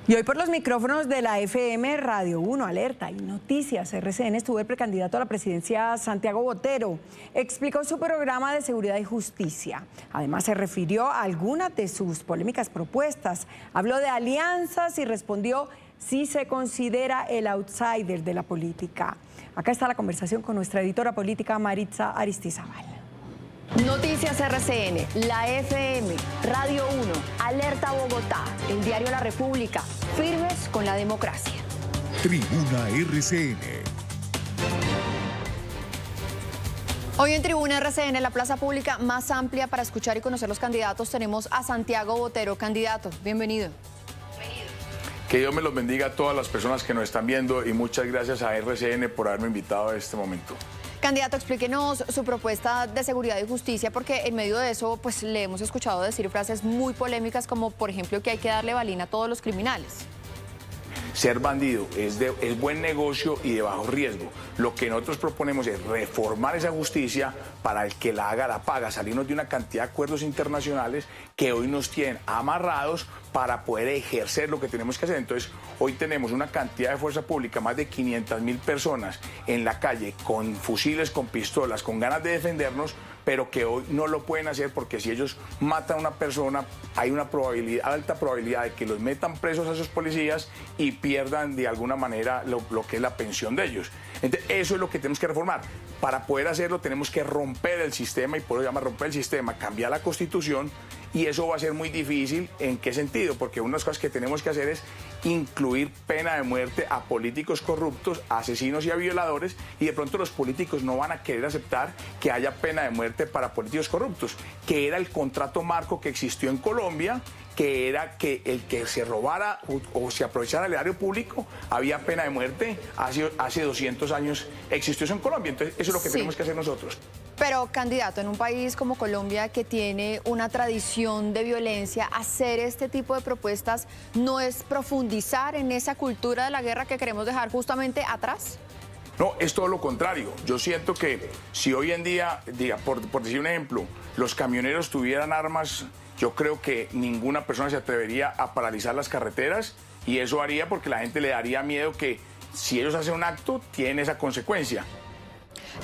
Y hoy por los micrófonos de la FM Radio 1 Alerta y Noticias RCN estuvo el precandidato a la presidencia Santiago Botero. Explicó su programa de seguridad y justicia. Además se refirió a algunas de sus polémicas propuestas. Habló de alianzas y respondió si se considera el outsider de la política. Acá está la conversación con nuestra editora política Maritza Aristizábal. Noticias RCN, la FM, Radio 1, Alerta Bogotá, el diario La República, firmes con la democracia. Tribuna RCN. Hoy en Tribuna RCN, la plaza pública más amplia para escuchar y conocer los candidatos, tenemos a Santiago Botero. Candidato, bienvenido. Que Dios me los bendiga a todas las personas que nos están viendo y muchas gracias a RCN por haberme invitado a este momento. Candidato, explíquenos su propuesta de seguridad y justicia, porque en medio de eso pues le hemos escuchado decir frases muy polémicas como, por ejemplo, que hay que darle balín a todos los criminales. Ser bandido es buen negocio y de bajo riesgo. Lo que nosotros proponemos es reformar esa justicia para el que la haga la paga, salirnos de una cantidad de acuerdos internacionales que hoy nos tienen amarrados para poder ejercer lo que tenemos que hacer. Entonces, hoy tenemos una cantidad de fuerza pública, más de 500.000 personas en la calle con fusiles, con pistolas, con ganas de defendernos, pero que hoy no lo pueden hacer porque si ellos matan a una persona, hay una alta probabilidad de que los metan presos a esos policías y pierdan de alguna manera lo que es la pensión de ellos. Entonces, eso es lo que tenemos que reformar. Para poder hacerlo tenemos que romper el sistema, y por eso se llama romper el sistema, cambiar la Constitución, y eso va a ser muy difícil. ¿En qué sentido? Porque una de las cosas que tenemos que hacer es incluir pena de muerte a políticos corruptos, a asesinos y a violadores, y de pronto los políticos no van a querer aceptar que haya pena de muerte para políticos corruptos, que era el contrato marco que existió en Colombia, que era que el que se robara o se aprovechara el erario público, había pena de muerte. Hace 200 años existió eso en Colombia. Entonces, eso es lo que tenemos que hacer nosotros. Pero, candidato, en un país como Colombia, que tiene una tradición de violencia, hacer este tipo de propuestas no es profundizar en esa cultura de la guerra que queremos dejar justamente atrás. No, es todo lo contrario. Yo siento que si hoy en día, por decir un ejemplo, los camioneros tuvieran armas, yo creo que ninguna persona se atrevería a paralizar las carreteras, y eso haría porque la gente le daría miedo que si ellos hacen un acto, tiene esa consecuencia.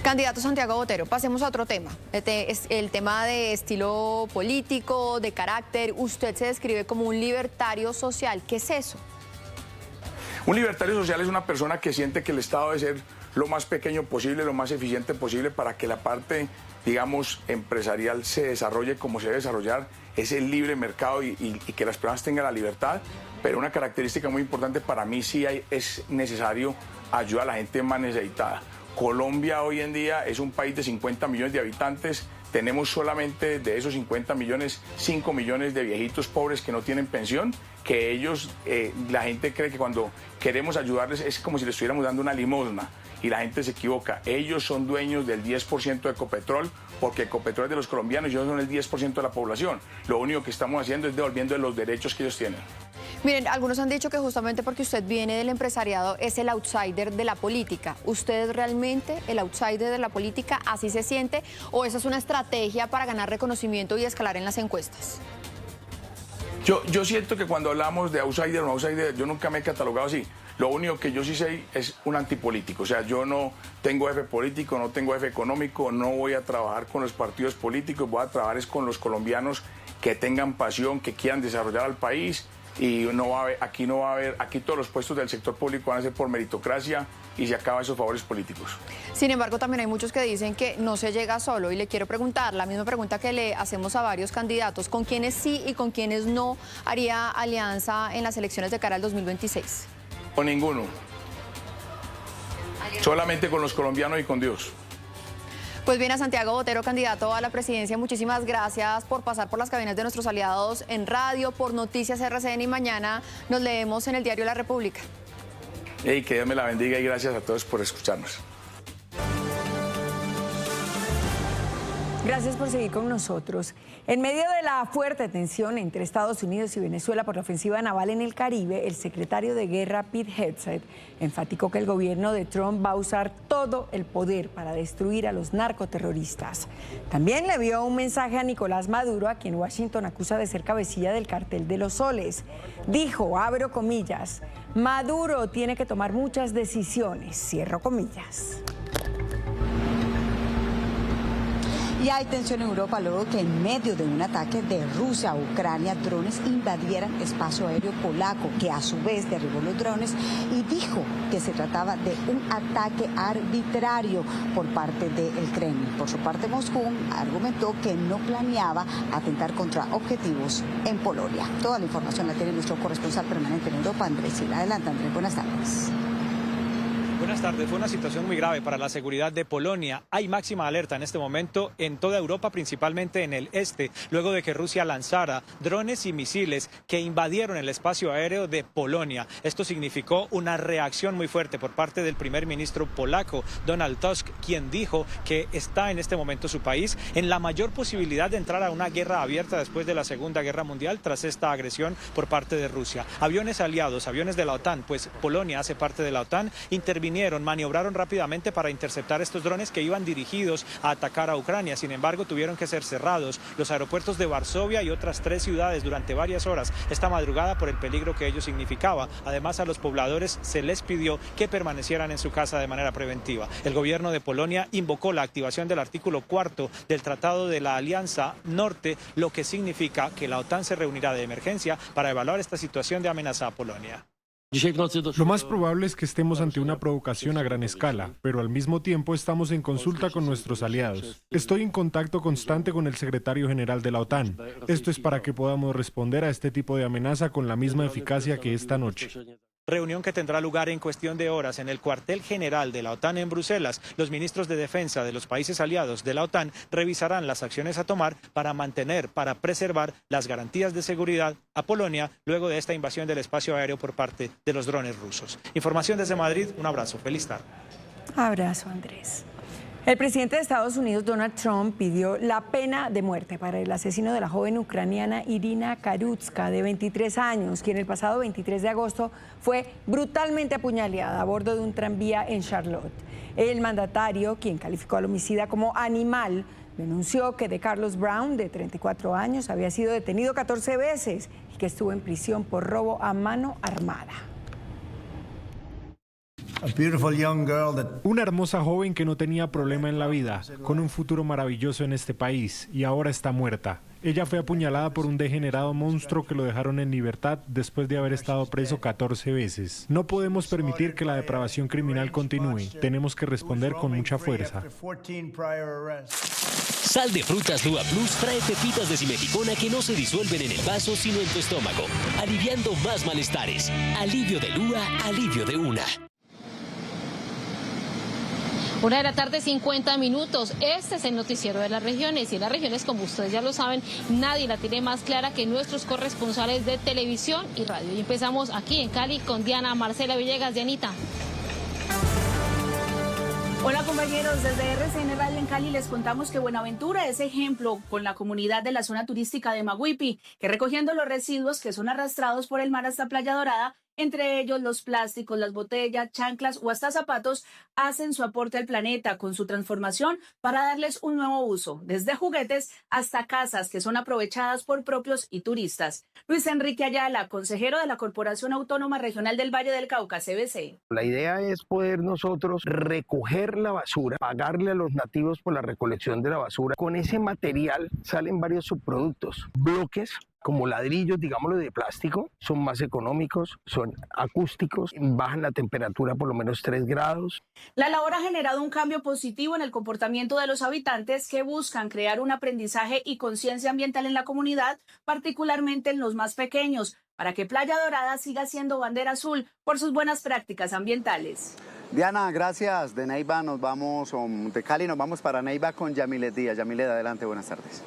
Candidato Santiago Botero, pasemos a otro tema, el tema de estilo político, de carácter. Usted se describe como un libertario social. ¿Qué es eso? Un libertario social es una persona que siente que el Estado debe ser lo más pequeño posible, lo más eficiente posible para que la parte, digamos, empresarial se desarrolle como se debe desarrollar es el libre mercado y que las personas tengan la libertad, pero una característica muy importante para mí es necesario ayudar a la gente más necesitada. Colombia hoy en día es un país de 50 millones de habitantes. Tenemos solamente de esos 50 millones, 5 millones de viejitos pobres que no tienen pensión, que ellos, la gente cree que cuando queremos ayudarles es como si les estuviéramos dando una limosna, y la gente se equivoca. Ellos son dueños del 10% de Ecopetrol, porque Ecopetrol es de los colombianos y ellos son el 10% de la población. Lo único que estamos haciendo es devolviendo los derechos que ellos tienen. Miren, algunos han dicho que justamente porque usted viene del empresariado es el outsider de la política. ¿Usted es realmente el outsider de la política? ¿Así se siente? ¿O esa es una estrategia para ganar reconocimiento y escalar en las encuestas? Yo siento que cuando hablamos de outsider o no outsider, yo nunca me he catalogado así. Lo único que yo sí sé es un antipolítico. O sea, yo no tengo eje político, no tengo eje económico, no voy a trabajar con los partidos políticos, voy a trabajar es con los colombianos que tengan pasión, que quieran desarrollar al país. Y aquí todos los puestos del sector público van a ser por meritocracia y se acaban esos favores políticos. Sin embargo, también hay muchos que dicen que no se llega solo, y le quiero preguntar la misma pregunta que le hacemos a varios candidatos: ¿con quiénes sí y con quiénes no haría alianza en las elecciones de cara al 2026? Con ninguno. Solamente con los colombianos y con Dios. Pues bien, a Santiago Botero, candidato a la presidencia, muchísimas gracias por pasar por las cabinas de nuestros aliados en radio, por Noticias RCN, y mañana nos leemos en el diario La República. Que Dios me la bendiga y gracias a todos por escucharnos. Gracias por seguir con nosotros. En medio de la fuerte tensión entre Estados Unidos y Venezuela por la ofensiva naval en el Caribe, el secretario de Guerra, Pete Hegseth, enfatizó que el gobierno de Trump va a usar todo el poder para destruir a los narcoterroristas. También le envió un mensaje a Nicolás Maduro, a quien Washington acusa de ser cabecilla del Cartel de los Soles. Dijo, abro comillas, Maduro tiene que tomar muchas decisiones, cierro comillas. Y hay tensión en Europa luego que en medio de un ataque de Rusia a Ucrania, drones invadieran espacio aéreo polaco, que a su vez derribó los drones y dijo que se trataba de un ataque arbitrario por parte del Kremlin. Por su parte, Moscú argumentó que no planeaba atentar contra objetivos en Polonia. Toda la información la tiene nuestro corresponsal permanente en Europa, Andrés Silva. Adelante, Andrés, buenas tardes. Buenas tardes. Fue una situación muy grave para la seguridad de Polonia. Hay máxima alerta en este momento en toda Europa, principalmente en el este, luego de que Rusia lanzara drones y misiles que invadieron el espacio aéreo de Polonia. Esto significó una reacción muy fuerte por parte del primer ministro polaco, Donald Tusk, quien dijo que está en este momento su país en la mayor posibilidad de entrar a una guerra abierta después de la Segunda Guerra Mundial tras esta agresión por parte de Rusia. Aviones aliados, aviones de la OTAN, pues Polonia hace parte de la OTAN, maniobraron rápidamente para interceptar estos drones que iban dirigidos a atacar a Ucrania. Sin embargo, tuvieron que ser cerrados los aeropuertos de Varsovia y otras 3 ciudades durante varias horas esta madrugada por el peligro que ello significaba. Además, a los pobladores se les pidió que permanecieran en su casa de manera preventiva. El gobierno de Polonia invocó la activación del artículo 4 del Tratado de la Alianza Norte, lo que significa que la OTAN se reunirá de emergencia para evaluar esta situación de amenaza a Polonia. Lo más probable es que estemos ante una provocación a gran escala, pero al mismo tiempo estamos en consulta con nuestros aliados. Estoy en contacto constante con el secretario general de la OTAN. Esto es para que podamos responder a este tipo de amenaza con la misma eficacia que esta noche. Reunión que tendrá lugar en cuestión de horas en el cuartel general de la OTAN en Bruselas. Los ministros de defensa de los países aliados de la OTAN revisarán las acciones a tomar para preservar las garantías de seguridad a Polonia luego de esta invasión del espacio aéreo por parte de los drones rusos. Información desde Madrid, un abrazo, feliz tarde. Abrazo, Andrés. El presidente de Estados Unidos, Donald Trump, pidió la pena de muerte para el asesino de la joven ucraniana Irina Karutska, de 23 años, quien el pasado 23 de agosto fue brutalmente apuñaleada a bordo de un tranvía en Charlotte. El mandatario, quien calificó al homicida como animal, denunció que DeCarlos Brown, de 34 años, había sido detenido 14 veces y que estuvo en prisión por robo a mano armada. Una hermosa joven que no tenía problema en la vida, con un futuro maravilloso en este país, y ahora está muerta. Ella fue apuñalada por un degenerado monstruo que lo dejaron en libertad después de haber estado preso 14 veces. No podemos permitir que la depravación criminal continúe. Tenemos que responder con mucha fuerza. Sal de frutas Lua Plus trae pepitas de simejicona que no se disuelven en el vaso sino en tu estómago, aliviando más malestares. Alivio de Lua, alivio de una. 1:50 p.m. Este es el noticiero de las regiones. Y las regiones, como ustedes ya lo saben, nadie la tiene más clara que nuestros corresponsales de televisión y radio. Y empezamos aquí en Cali con Diana Marcela Villegas. Dianita. Hola compañeros, desde RCN Radio en Cali les contamos que Buenaventura es ejemplo con la comunidad de la zona turística de Maguipi, que recogiendo los residuos que son arrastrados por el mar hasta Playa Dorada, entre ellos los plásticos, las botellas, chanclas o hasta zapatos, hacen su aporte al planeta con su transformación para darles un nuevo uso, desde juguetes hasta casas que son aprovechadas por propios y turistas. Luis Enrique Ayala, consejero de la Corporación Autónoma Regional del Valle del Cauca, CVC. La idea es poder nosotros recoger la basura, pagarle a los nativos por la recolección de la basura. Con ese material salen varios subproductos, bloques como ladrillos, digámoslo, de plástico, son más económicos, son acústicos, bajan la temperatura por lo menos 3 grados. La labor ha generado un cambio positivo en el comportamiento de los habitantes que buscan crear un aprendizaje y conciencia ambiental en la comunidad, particularmente en los más pequeños, para que Playa Dorada siga siendo bandera azul por sus buenas prácticas ambientales. Diana, gracias. De Neiva nos vamos, de Cali nos vamos para Neiva con Yamilet Díaz. Yamilet, adelante, buenas tardes.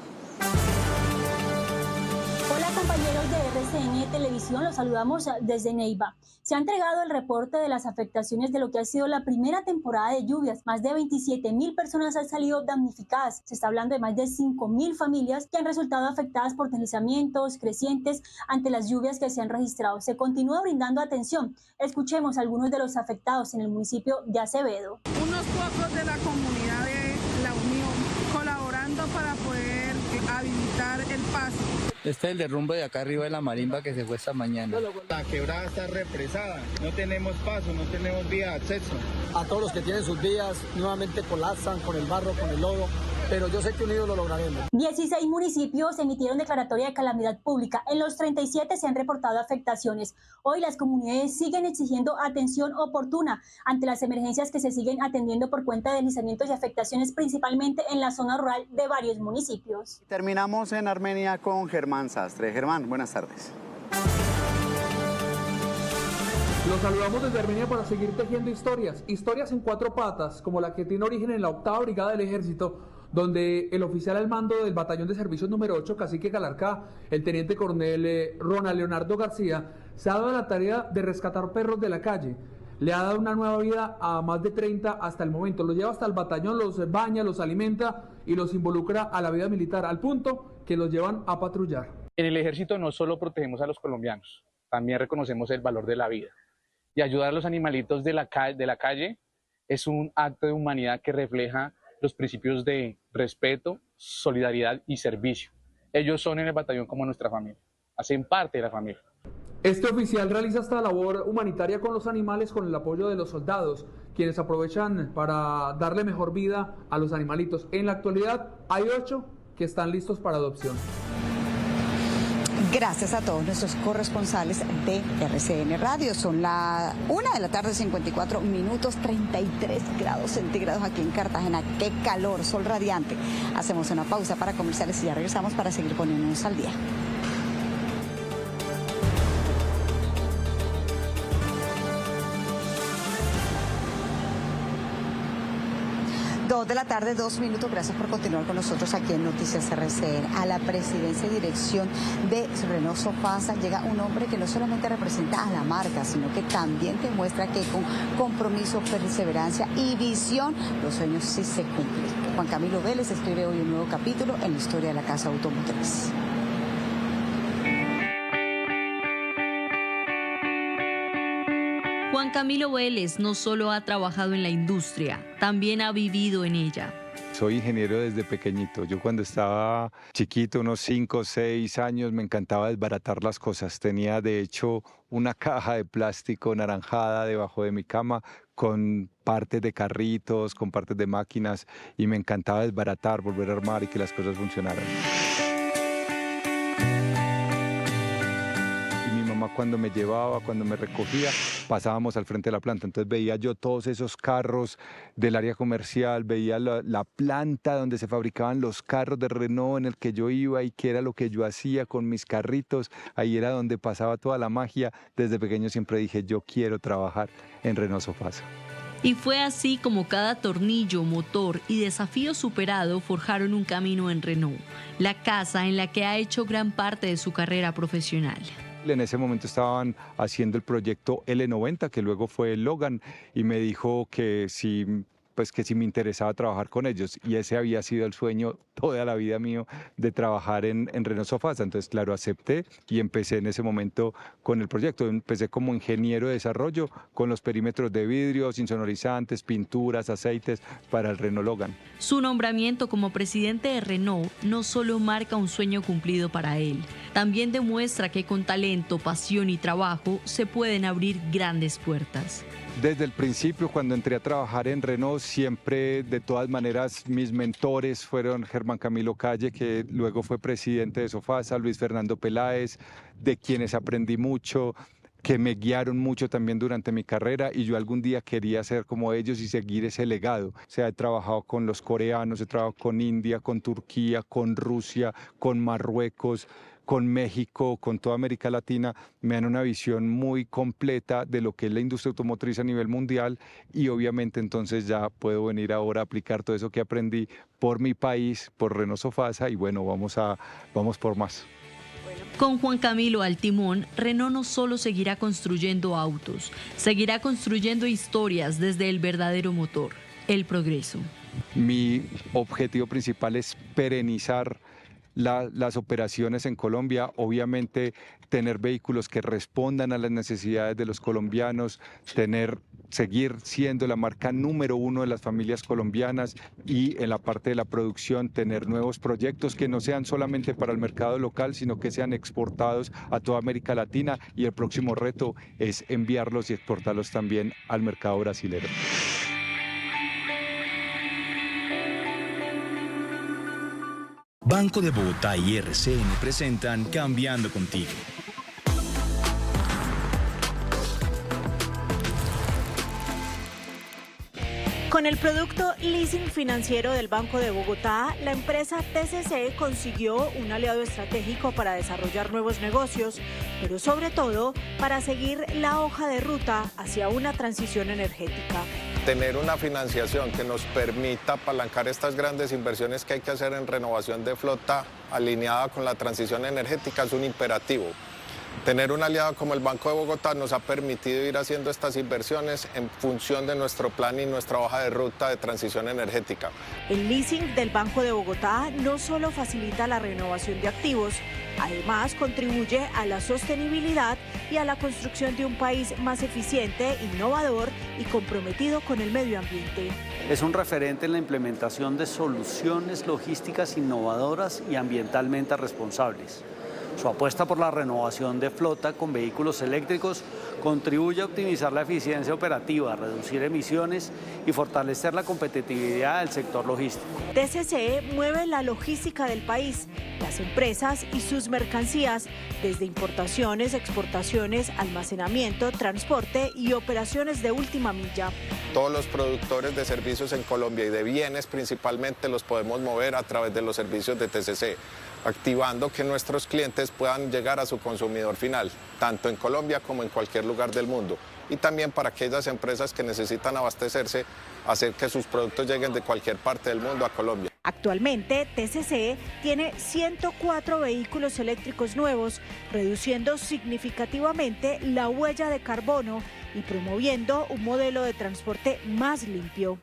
Hola compañeros de RCN Televisión, los saludamos desde Neiva. Se ha entregado el reporte de las afectaciones de lo que ha sido la primera temporada de lluvias. Más de 27.000 personas han salido damnificadas. Se está hablando de más de 5.000 familias que han resultado afectadas por deslizamientos crecientes ante las lluvias que se han registrado. Se continúa brindando atención. Escuchemos a algunos de los afectados en el municipio de Acevedo. Unos pocos de la comunidad de La Unión colaborando para poder habilitar el paso. Este es el derrumbe de acá arriba de la marimba que se fue esta mañana. La quebrada está represada, no tenemos paso, no tenemos vía de acceso. A todos los que tienen sus vías nuevamente colapsan con el barro, con el lodo, pero yo sé que unidos lo lograremos. 16 municipios emitieron declaratoria de calamidad pública. En los 37 se han reportado afectaciones. Hoy las comunidades siguen exigiendo atención oportuna ante las emergencias que se siguen atendiendo por cuenta de deslizamientos y afectaciones principalmente en la zona rural de varios municipios. Terminamos en Armenia con Germán Sastre. Germán, buenas tardes. Los saludamos desde Armenia para seguir tejiendo historias en 4 patas, como la que tiene origen en la 8ª Brigada del Ejército, donde el oficial al mando del batallón de servicios número 8, Cacique Calarcá, el teniente coronel Ronald Leonardo García, se ha dado la tarea de rescatar perros de la calle. Le ha dado una nueva vida a más de 30 hasta el momento. Los lleva hasta el batallón, los baña, los alimenta y los involucra a la vida militar, al punto que los llevan a patrullar. En el ejército no solo protegemos a los colombianos, también reconocemos el valor de la vida. Y ayudar a los animalitos de la calle es un acto de humanidad que refleja los principios de respeto, solidaridad y servicio. Ellos son en el batallón como nuestra familia, hacen parte de la familia. Este oficial realiza esta labor humanitaria con los animales con el apoyo de los soldados, quienes aprovechan para darle mejor vida a los animalitos. En la actualidad hay 8 que están listos para adopción. Gracias a todos nuestros corresponsales de RCN Radio. Son la 1:54 p.m, 33 grados centígrados aquí en Cartagena. ¡Qué calor! Sol radiante. Hacemos una pausa para comerciales y ya regresamos para seguir poniéndonos al día. Dos de la tarde, 2 minutos. Gracias por continuar con nosotros aquí en Noticias RCN. A la presidencia y dirección de Renault Sofasa llega un hombre que no solamente representa a la marca, sino que también demuestra que con compromiso, perseverancia y visión, los sueños sí se cumplen. Juan Camilo Vélez escribe hoy un nuevo capítulo en la historia de la casa automotriz. Juan Camilo Vélez no solo ha trabajado en la industria, también ha vivido en ella. Soy ingeniero desde pequeñito. Yo cuando estaba chiquito, unos 5 o 6 años, me encantaba desbaratar las cosas. Tenía de hecho una caja de plástico naranjada debajo de mi cama con partes de carritos, con partes de máquinas y me encantaba desbaratar, volver a armar y que las cosas funcionaran. cuando me llevaba, cuando me recogía, pasábamos al frente de la planta. Entonces veía yo todos esos carros del área comercial, veía la planta donde se fabricaban los carros de Renault en el que yo iba y qué era lo que yo hacía con mis carritos. Ahí era donde pasaba toda la magia. Desde pequeño siempre dije, yo quiero trabajar en Renault Sofasa. Y fue así como cada tornillo, motor y desafío superado forjaron un camino en Renault, la casa en la que ha hecho gran parte de su carrera profesional. En ese momento estaban haciendo el proyecto L90, que luego fue el Logan, y me dijo que si me interesaba trabajar con ellos, y ese había sido el sueño toda la vida mío de trabajar en Renault Sofasa. Entonces, claro, acepté y empecé en ese momento con el proyecto. Empecé como ingeniero de desarrollo con los perímetros de vidrios, insonorizantes, pinturas, aceites para el Renault Logan. Su nombramiento como presidente de Renault no solo marca un sueño cumplido para él, también demuestra que con talento, pasión y trabajo se pueden abrir grandes puertas. Desde el principio, cuando entré a trabajar en Renault, siempre, de todas maneras, mis mentores fueron Germán Camilo Calle, que luego fue presidente de Sofasa, Luis Fernando Peláez, de quienes aprendí mucho, que me guiaron mucho también durante mi carrera, y yo algún día quería ser como ellos y seguir ese legado. O sea, he trabajado con los coreanos, he trabajado con India, con Turquía, con Rusia, con Marruecos, con México, con toda América Latina. Me dan una visión muy completa de lo que es la industria automotriz a nivel mundial, y obviamente entonces ya puedo venir ahora a aplicar todo eso que aprendí por mi país, por Renault Sofasa, y bueno, vamos por más. Con Juan Camilo al timón, Renault no solo seguirá construyendo autos, seguirá construyendo historias desde el verdadero motor, el progreso. Mi objetivo principal es perenizar las operaciones en Colombia, obviamente tener vehículos que respondan a las necesidades de los colombianos, seguir siendo la marca número 1 de las familias colombianas, y en la parte de la producción tener nuevos proyectos que no sean solamente para el mercado local, sino que sean exportados a toda América Latina, y el próximo reto es enviarlos y exportarlos también al mercado brasilero. Banco de Bogotá y RCN presentan Cambiando Contigo. Con el producto leasing financiero del Banco de Bogotá, la empresa TCC consiguió un aliado estratégico para desarrollar nuevos negocios, pero sobre todo para seguir la hoja de ruta hacia una transición energética. Tener una financiación que nos permita apalancar estas grandes inversiones que hay que hacer en renovación de flota alineada con la transición energética es un imperativo. Tener un aliado como el Banco de Bogotá nos ha permitido ir haciendo estas inversiones en función de nuestro plan y nuestra hoja de ruta de transición energética. El leasing del Banco de Bogotá no solo facilita la renovación de activos, además contribuye a la sostenibilidad y a la construcción de un país más eficiente, innovador y comprometido con el medio ambiente. Es un referente en la implementación de soluciones logísticas innovadoras y ambientalmente responsables. Su apuesta por la renovación de flota con vehículos eléctricos contribuye a optimizar la eficiencia operativa, reducir emisiones y fortalecer la competitividad del sector logístico. TCC mueve la logística del país, las empresas y sus mercancías, desde importaciones, exportaciones, almacenamiento, transporte y operaciones de última milla. Todos los productores de servicios en Colombia y de bienes principalmente los podemos mover a través de los servicios de TCC, activando que nuestros clientes puedan llegar a su consumidor final, tanto en Colombia como en cualquier lugar del mundo. Y también para aquellas empresas que necesitan abastecerse, hacer que sus productos lleguen de cualquier parte del mundo a Colombia. Actualmente, TCC tiene 104 vehículos eléctricos nuevos, reduciendo significativamente la huella de carbono y promoviendo un modelo de transporte más limpio.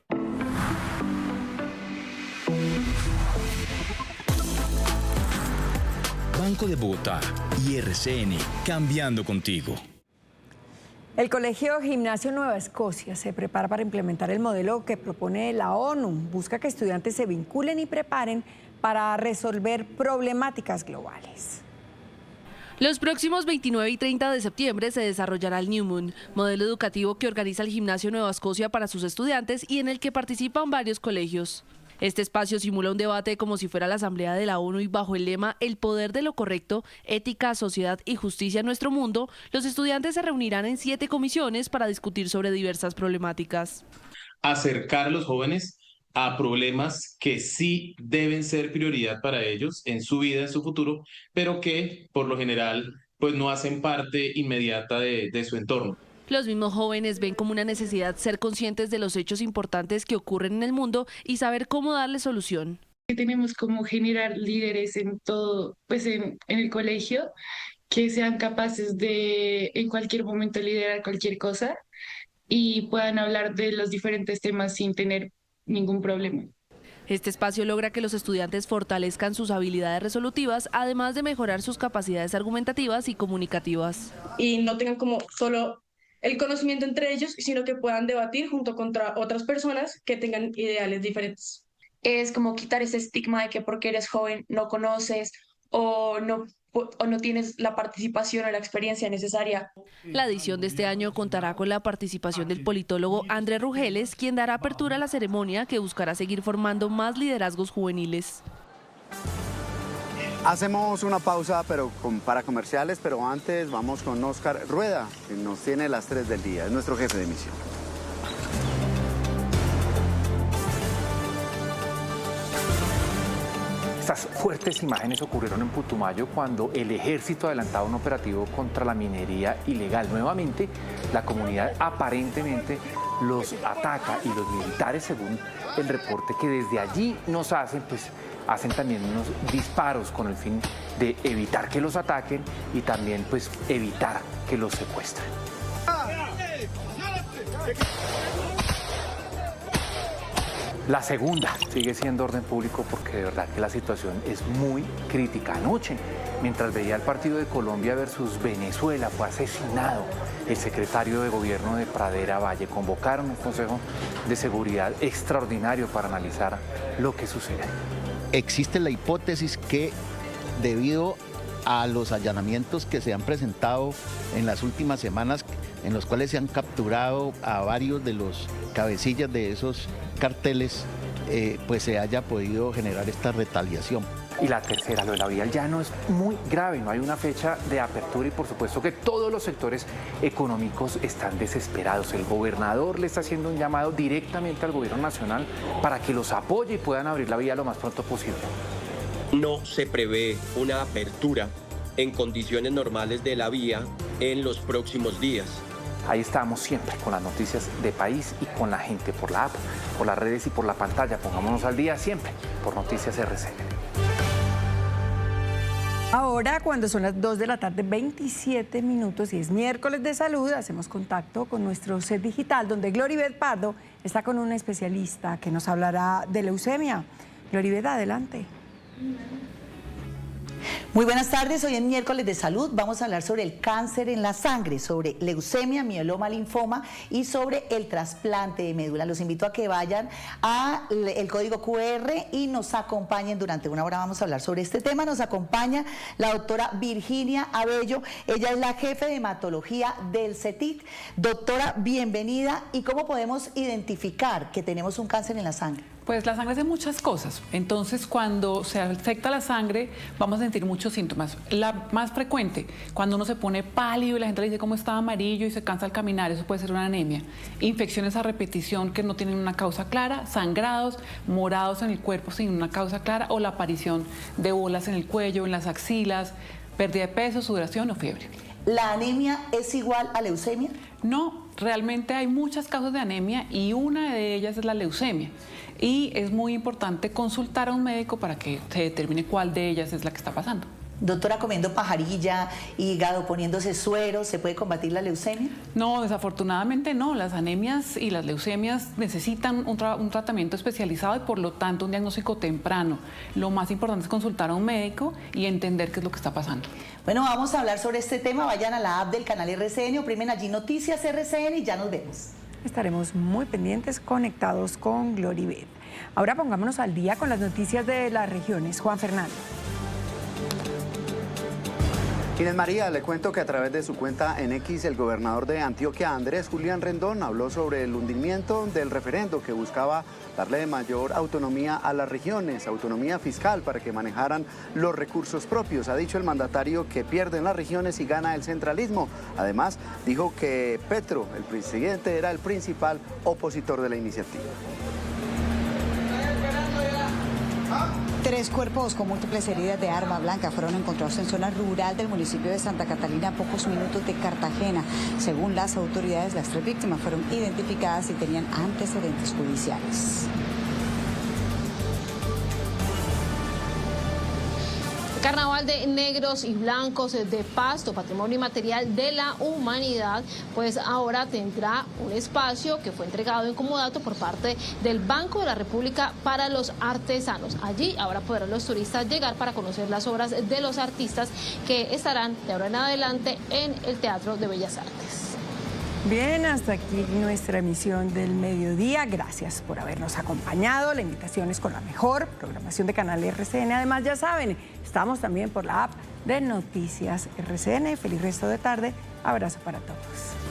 Banco de Bogotá y RCN, cambiando contigo. El Colegio Gimnasio Nueva Escocia se prepara para implementar el modelo que propone la ONU. Busca que estudiantes se vinculen y preparen para resolver problemáticas globales. Los próximos 29 y 30 de septiembre se desarrollará el New Moon, modelo educativo que organiza el Gimnasio Nueva Escocia para sus estudiantes y en el que participan varios colegios. Este espacio simula un debate como si fuera la Asamblea de la ONU y bajo el lema El poder de lo correcto, ética, sociedad y justicia en nuestro mundo, los estudiantes se reunirán en 7 comisiones para discutir sobre diversas problemáticas. Acercar a los jóvenes a problemas que sí deben ser prioridad para ellos en su vida, en su futuro, pero que por lo general pues no hacen parte inmediata de su entorno. Los mismos jóvenes ven como una necesidad ser conscientes de los hechos importantes que ocurren en el mundo y saber cómo darle solución. Tenemos como generar líderes en todo, pues en el colegio, que sean capaces de en cualquier momento liderar cualquier cosa y puedan hablar de los diferentes temas sin tener ningún problema. Este espacio logra que los estudiantes fortalezcan sus habilidades resolutivas, además de mejorar sus capacidades argumentativas y comunicativas. Y no tengan como solo el conocimiento entre ellos, sino que puedan debatir junto contra otras personas que tengan ideales diferentes. Es como quitar ese estigma de que porque eres joven no conoces o no tienes la participación o la experiencia necesaria. La edición de este año contará con la participación del politólogo Andrés Rugeles, quien dará apertura a la ceremonia que buscará seguir formando más liderazgos juveniles. Hacemos una pausa para comerciales, pero antes vamos con Oscar Rueda, que nos tiene las 3 del día, es nuestro jefe de misión. Estas fuertes imágenes ocurrieron en Putumayo cuando el ejército adelantaba un operativo contra la minería ilegal. Nuevamente, la comunidad aparentemente los ataca y los militares, según el reporte que desde allí nos hacen, pues hacen también unos disparos con el fin de evitar que los ataquen y también pues evitar que los secuestren. La segunda sigue siendo orden público porque de verdad que la situación es muy crítica. Anoche, mientras veía el partido de Colombia versus Venezuela, fue asesinado el secretario de Gobierno de Pradera Valle. Convocaron un Consejo de Seguridad extraordinario para analizar lo que sucede. Existe la hipótesis que debido a los allanamientos que se han presentado en las últimas semanas, en los cuales se han capturado a varios de los cabecillas de esos carteles, pues se haya podido generar esta retaliación. Y la tercera, lo de la vía al llano, es muy grave, no hay una fecha de apertura y por supuesto que todos los sectores económicos están desesperados. El gobernador le está haciendo un llamado directamente al gobierno nacional para que los apoye y puedan abrir la vía lo más pronto posible. No se prevé una apertura en condiciones normales de la vía en los próximos días. Ahí estamos siempre con las noticias de país y con la gente por la app, por las redes y por la pantalla. Pongámonos al día siempre por Noticias RCN. Ahora, cuando son las 2 de la tarde, 27 minutos y es miércoles de salud, hacemos contacto con nuestro set digital, donde Gloribet Pardo está con una especialista que nos hablará de leucemia. Gloribet, adelante. Muy buenas tardes, hoy en miércoles de salud vamos a hablar sobre el cáncer en la sangre, sobre leucemia, mieloma, linfoma y sobre el trasplante de médula. Los invito a que vayan al código QR y nos acompañen durante una hora. Vamos a hablar sobre este tema. Nos acompaña la doctora Virginia Abello, ella es la jefe de hematología del CETIC. Doctora, bienvenida. ¿Y cómo podemos identificar que tenemos un cáncer en la sangre? Pues la sangre es de muchas cosas, entonces cuando se afecta la sangre vamos a sentir muchos síntomas. La más frecuente, cuando uno se pone pálido y la gente le dice cómo está amarillo y se cansa al caminar, eso puede ser una anemia. Infecciones a repetición que no tienen una causa clara, sangrados, morados en el cuerpo sin una causa clara o la aparición de bolas en el cuello, en las axilas, pérdida de peso, sudoración o fiebre. ¿La anemia es igual a leucemia? No, realmente hay muchas causas de anemia y una de ellas es la leucemia. Y es muy importante consultar a un médico para que se determine cuál de ellas es la que está pasando. Doctora, comiendo pajarilla, hígado, poniéndose suero, ¿se puede combatir la leucemia? No, desafortunadamente no. Las anemias y las leucemias necesitan un tratamiento especializado y por lo tanto un diagnóstico temprano. Lo más importante es consultar a un médico y entender qué es lo que está pasando. Bueno, vamos a hablar sobre este tema. Vayan a la app del canal RCN, oprimen allí Noticias RCN y ya nos vemos. Estaremos muy pendientes, conectados con Gloribet. Ahora pongámonos al día con las noticias de las regiones. Juan Fernando. Inés María, le cuento que a través de su cuenta en X, el gobernador de Antioquia, Andrés Julián Rendón, habló sobre el hundimiento del referendo que buscaba darle mayor autonomía a las regiones, autonomía fiscal para que manejaran los recursos propios. Ha dicho el mandatario que pierden las regiones y gana el centralismo. Además, dijo que Petro, el presidente, era el principal opositor de la iniciativa. 3 cuerpos con múltiples heridas de arma blanca fueron encontrados en zona rural del municipio de Santa Catalina a pocos minutos de Cartagena. Según las autoridades, las 3 víctimas fueron identificadas y tenían antecedentes judiciales. Carnaval de negros y blancos de Pasto, patrimonio inmaterial de la humanidad, pues ahora tendrá un espacio que fue entregado en comodato por parte del Banco de la República para los artesanos. Allí ahora podrán los turistas llegar para conocer las obras de los artistas que estarán de ahora en adelante en el Teatro de Bellas Artes. Bien, hasta aquí nuestra emisión del mediodía. Gracias por habernos acompañado. La invitación es con la mejor programación de Canal RCN. Además, ya saben, estamos también por la app de Noticias RCN. Feliz resto de tarde. Abrazo para todos.